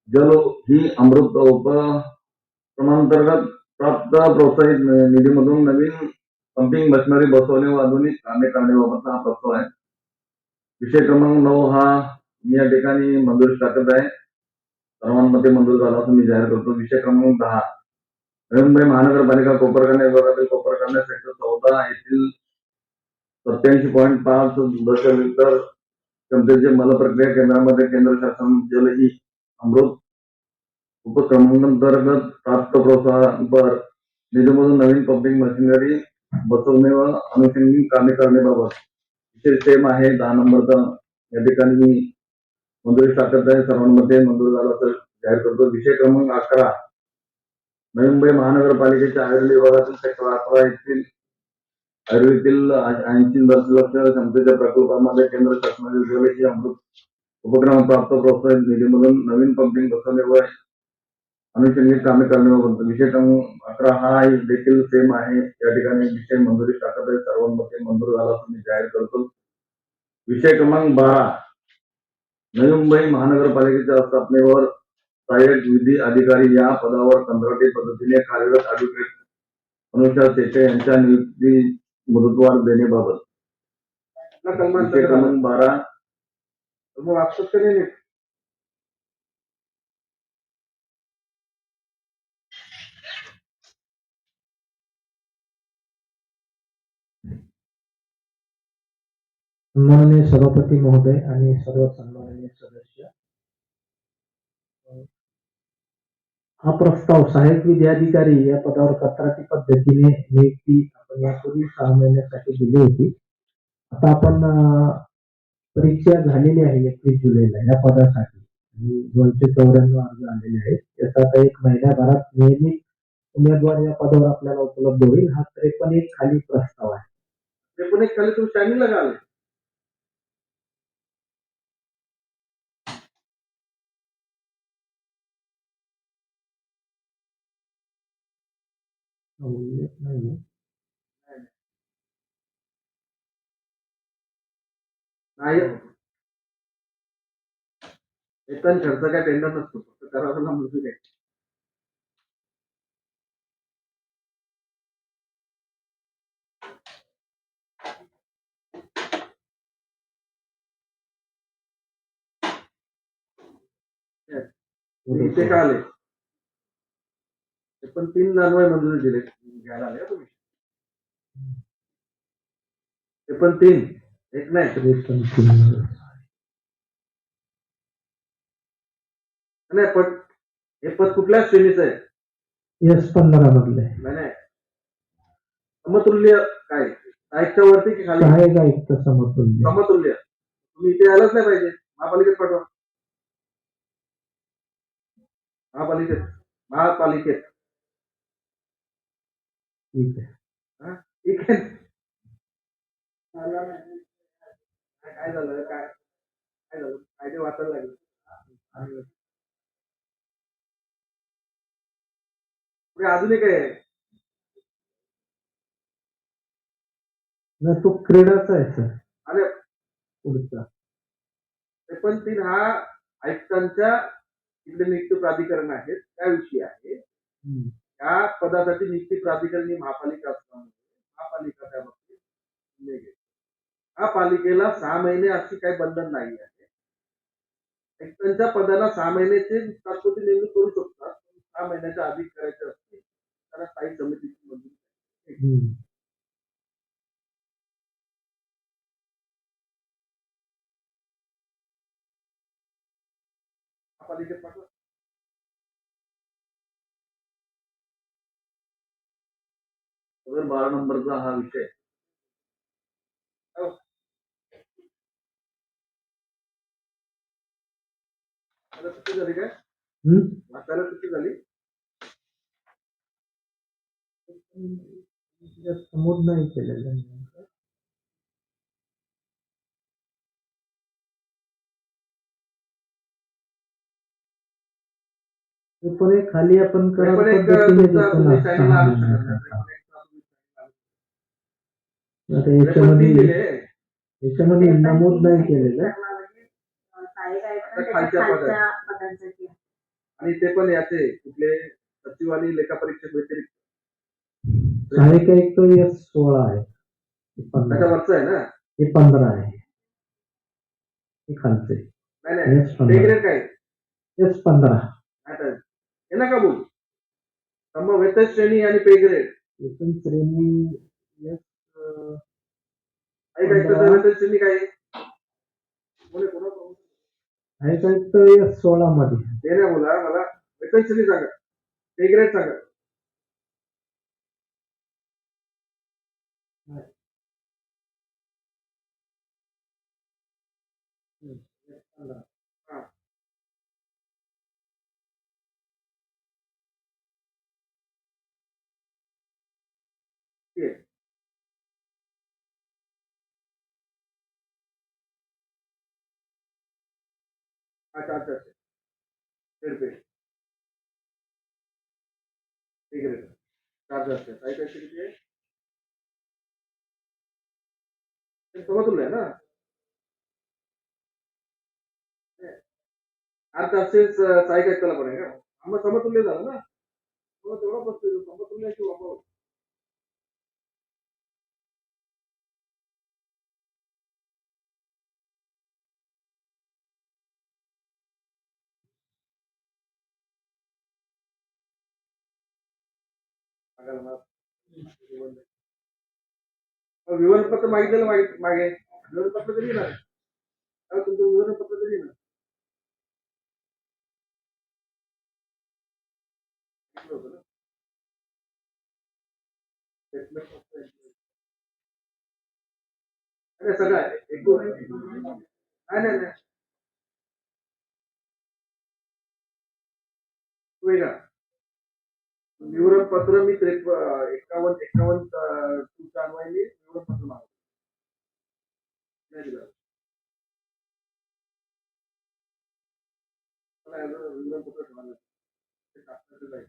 जल ही अमृत उपक्रमांतर्गत प्राप्त प्रोत्साहित निधीमधून नवीन पंपिंग मशिनरी बसवणे व आधुनिक कामे करण्याबाबतचा हा प्रस्ताव आहे. विषय क्रमांक 9 हा मी या ठिकाणी मंजुरी टाकत आहे. सर्वांमध्ये मंजूर झाला असं मी जाहीर करतो. विषय क्रमांक 10 नवी मुंबई महानगरपालिका कोपरखंड विभागातील कोपरखंड सेक्टर 14 येथील 87.5 दशलिटर क्षमतेचे मलप्रक्रिया केंद्रामध्ये केंद्र शासन जल ही अमृत उपक्रमांतर्गत प्राप्त प्रोत्साहन निधीमधून नवीन पंपिंग मशिनरी बसवणे व अनुषंगिक कामे करण्याबाबत विशेष सेम आहे 10 नंबरचा या ठिकाणी मी मंजुरी टाकत आहे. सर्वांमध्ये मंजूर झाला तर जाहीर करतो. विषय क्रमांक 11 नवी मुंबई महानगरपालिकेच्या आयुर्वेद विभागातील सेक्टर 11 येथील आयुर्वेदीतील 80 दशलक्ष क्षमतेच्या प्रकल्पामध्ये केंद्र शासनाचे उज्ज्वलेची अमृत उपक्रम प्राप्त प्रोत्साहित निधीमधून नवीन पंपिंग बसवणे व अनुषंगिक कामे करण्याबाबत विषय क्रमांक 11 हा देखील सेम आहे. या ठिकाणी विषय मंजुरी टाकत आहे. सर्वांमध्ये मंजूर झाला तर मी जाहीर करतो. विषय क्रमांक 12 नवी मुंबई महानगरपालिकेच्या स्थापनेवर सहाय्यक विधी अधिकारी या पदावर कंत्राटी पद्धतीने कार्यरत ऍडव्होकेट अनुषा शेटे यांच्या नियुक्ती मुदतवाढ देण्याबाबत आपला कलमांचा विषय क्रमांक 12 मग वाचतात का नाही? सन्माननीय सभापती महोदय आणि सर्व सन्माननीय सदस्य, हा प्रस्ताव सहाय्यक विधी अधिकारी या पदावर कंत्राटी पद्धतीने नियुक्ती आपण यापूर्वी 6 महिन्यासाठी दिली होती. आता आपण परीक्षा झालेली आहे 21 जुलैला या पदासाठी आणि 294 अर्ज आलेले आहेत. याचा आता 1 महिन्याभरात नियमित उमेदवार या पदावर आपल्याला उपलब्ध होईल. हा 53 खाली प्रस्ताव आहे. ते पण एक खाली तुम्ही स्टँडिंगला का आले? उल्लेख नाहीये. नाही वेतन खर्च काय टेंडर नसतो, फक्त करायला मजुरी आहे. इथे का आले? ते पण 3 जानवे मंजुरी दिले घ्यायला आले का तुम्ही? ते पण 3 एक नाही. नाही पण हे पद कुठल्या श्रेणीचं आहे? S15 मधले नाही समतुल्य काय साहित्या वरती की खाली? सहाय्यक आयुक्त समतुल्य. समतुल्य. तुम्ही इथे आलाच नाही पाहिजे. महापालिकेत पाठवा. महापालिकेत ठीक आहे. ठीक आहे. काय झालं काय झालं कायदे वाचायला लागले पुढे अजूनही काय आहे? नाही, तो क्रीडाचा आहे सर. अरे पुढचा ते पण 3 हा आयुक्तांच्या इकडे नियुक्ती प्राधिकरण आहे त्याविषयी आहे. त्या पदासाठी नियुक्ती प्राधिकरण ही महापालिका असल्यामुळे महापालिका त्या बाबतीत निर्णय घेते. महापालिकेला 6 महिने अशी काही बंधन नाही आहे. आयुक्तांच्या पदाला 6 महिन्याचे तात्पुरती नेमणूक करू शकतात. 6 महिन्याच्या अधिक करायचे असते त्याला स्थायी समितीची मंजुरी. महापालिकेत पाठवा. 12 नंबरचा हा विषय चुकी झाली काय? वाचायला चुकी झाली? नमूद नाही केलेलं. ते पण एक खाली आपण ते पण एक पद्धतीने तुमचा देतो तुम्ही ना. स्टँडिंगला आणू शकता. आता ते पण 3 याच्यामध्ये दिले. याच्यामध्ये नमूद नाही केलेलं. सहाय्यक आयुक्त आता त्याच्या खालच्या खालच्या पदांसाठी आहे. आणि ते पण याचे कुठले सचिव आणि लेखापरीक्षक व्यतिरिक्त सहाय्यक आयुक्त S16 आहे. हे 15 त्याच्यावरचं आहे ना? हे 15 आहे. हे खालचे नाही नाही S15 ग्रेड काय S15 हे नका बोल. मग वेतन श्रेणी आणि पे ग्रेड वेतन श्रेणी वेतन श्रेणी काय आहे? सहाय्यक आयुक्त S16 मध्ये ते नाही बोला मला वेतन श्रेणी सांगा. पे ग्रेड सांगा. अच्छा अच्छा अच्छा पेड पेड ठीक आहे चार्ज असते काही पैसे किती आहे ते समजलं आहे ना अर्ध असेच साईक ऐकायला पण आहे का आम्हाला समतुल्य झालं ना मग तेवढा बसतो समतुल्याची वापर विवरणपत्र मागितलेलं मागे विवरणपत्र कधी येणार तुमचं विवरणपत्र कधी येणार होतं ना अरे सगळं आहे एकूण नाही नाही नाही वेगळा विवरणपत्र मी 51 तुमच्या अन्वयाने विवरणपत्र मागतो नाही दिलं मला याचं विवरणपत्र ठेवायला लागेल. ते टाकण्याचं जाईल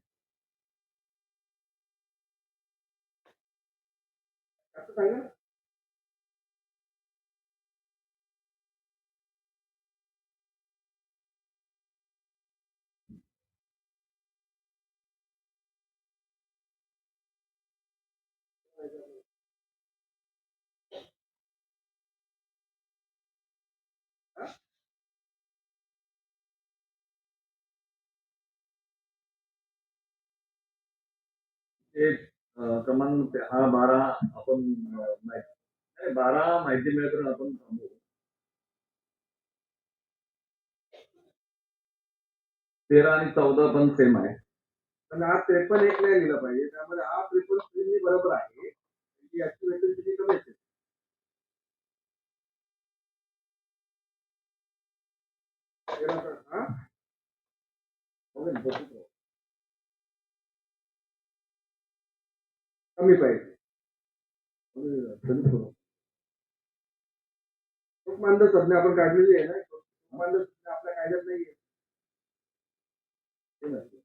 असं सांगा ना. हा? एक क्रमांक हा 12 आपण माहिती 12 माहिती मिळत आपण थांबू 13 आणि 14 पण सेम आहे पण हा 53 एक नाही लिहिला पाहिजे त्यामध्ये हा 53 बरोबर आहे की याची वेतन किती कमी असेल हा? हो ना, बरोबर. कमी पाहिजे मानद संज्ञा आपण काढलेली आहे ना मानद संज्ञा आपल्या कायद्यात नाहीये हे नाही.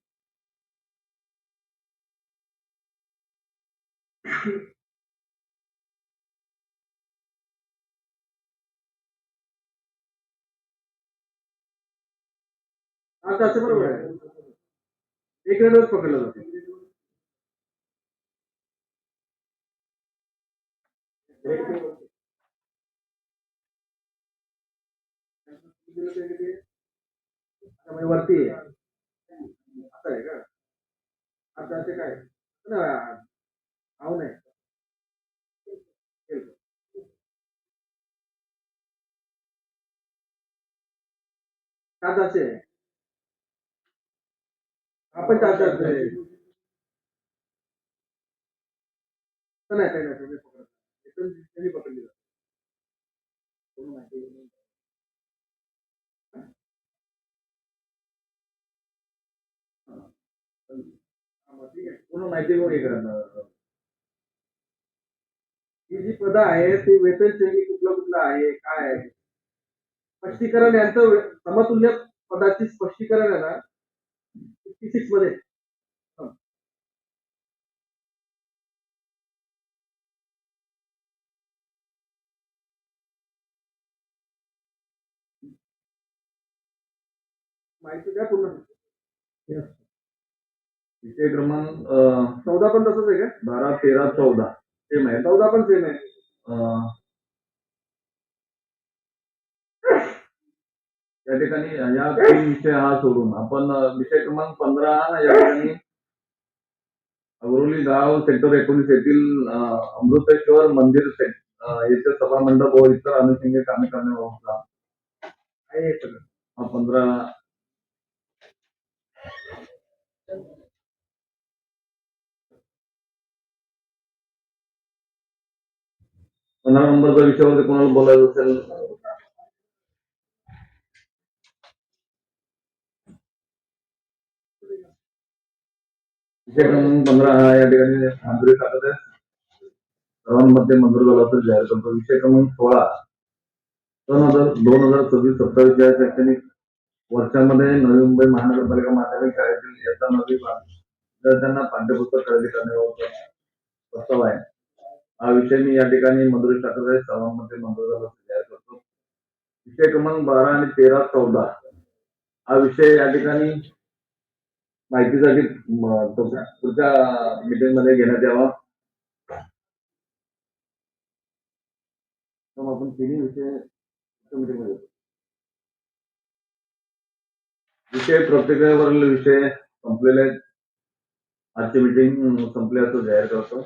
आता असं बरोबर आहे एक रेडच पकडलं जातं त्यामुळे वरती आहे असं आहे का आता असे काय आव नाही सात असे आपण चार नाही काही नाही तुम्ही पकडत त्यांनी पकडली जाते ठीक आहे पूर्ण माहिती घेऊन हे करणार ही जी पदं आहे ती वेतन श्रेणी कुठलं कुठलं आहे काय आहे स्पष्टीकरण यांचं समतुल्य पदाची स्पष्टीकरण आहे ना 56 मध्ये माहिती द्या पूर्ण विषय क्रमांक 14 पण तसंच आहे का 12 13 14 सेम आहे 14 पण सेम आहे त्या ठिकाणी या 3 विषय हा सोडून आपण विषय क्रमांक 15 या ठिकाणी अगरोली गाव सेक्टर 19 येथील अमृतेश्वर मंदिर येथे सभा मंडप व इतर अनुषंगिक कामे करण्याबाबत आहे सगळं 15 15 नंबरच्या विषयावरती कोणाला बोलायचं असेल? विषय क्रमांक 15 हा या ठिकाणी मंजुरी टाकत आहे. सर्वांमध्ये मंजूर झाला तर जाहीर करतो. विषय क्रमांक 16 2026-27 या शैक्षणिक वर्षामध्ये नवी मुंबई महानगरपालिका माध्यमिक शाळेतील इयत्ता 9वी विद्यार्थ्यांना पाठ्यपुस्तक खरेदी करण्याबाबत प्रस्ताव आहे. हा विषय मी या ठिकाणी मंजुरी टाकत आहे. सर्वांमध्ये मंजूर झाला तर जाहीर करतो. विषय क्रमांक 12 आणि 13, 14 हा विषय या ठिकाणी माहितीसाठी पुढच्या मीटिंग मध्ये घेण्यात यावा. तर आपण तिन्ही विषय मीटिंग मध्ये विषय प्रत्येकावरील विषय संपलेले आहेत. आजची मीटिंग संपली असं जाहीर करतो.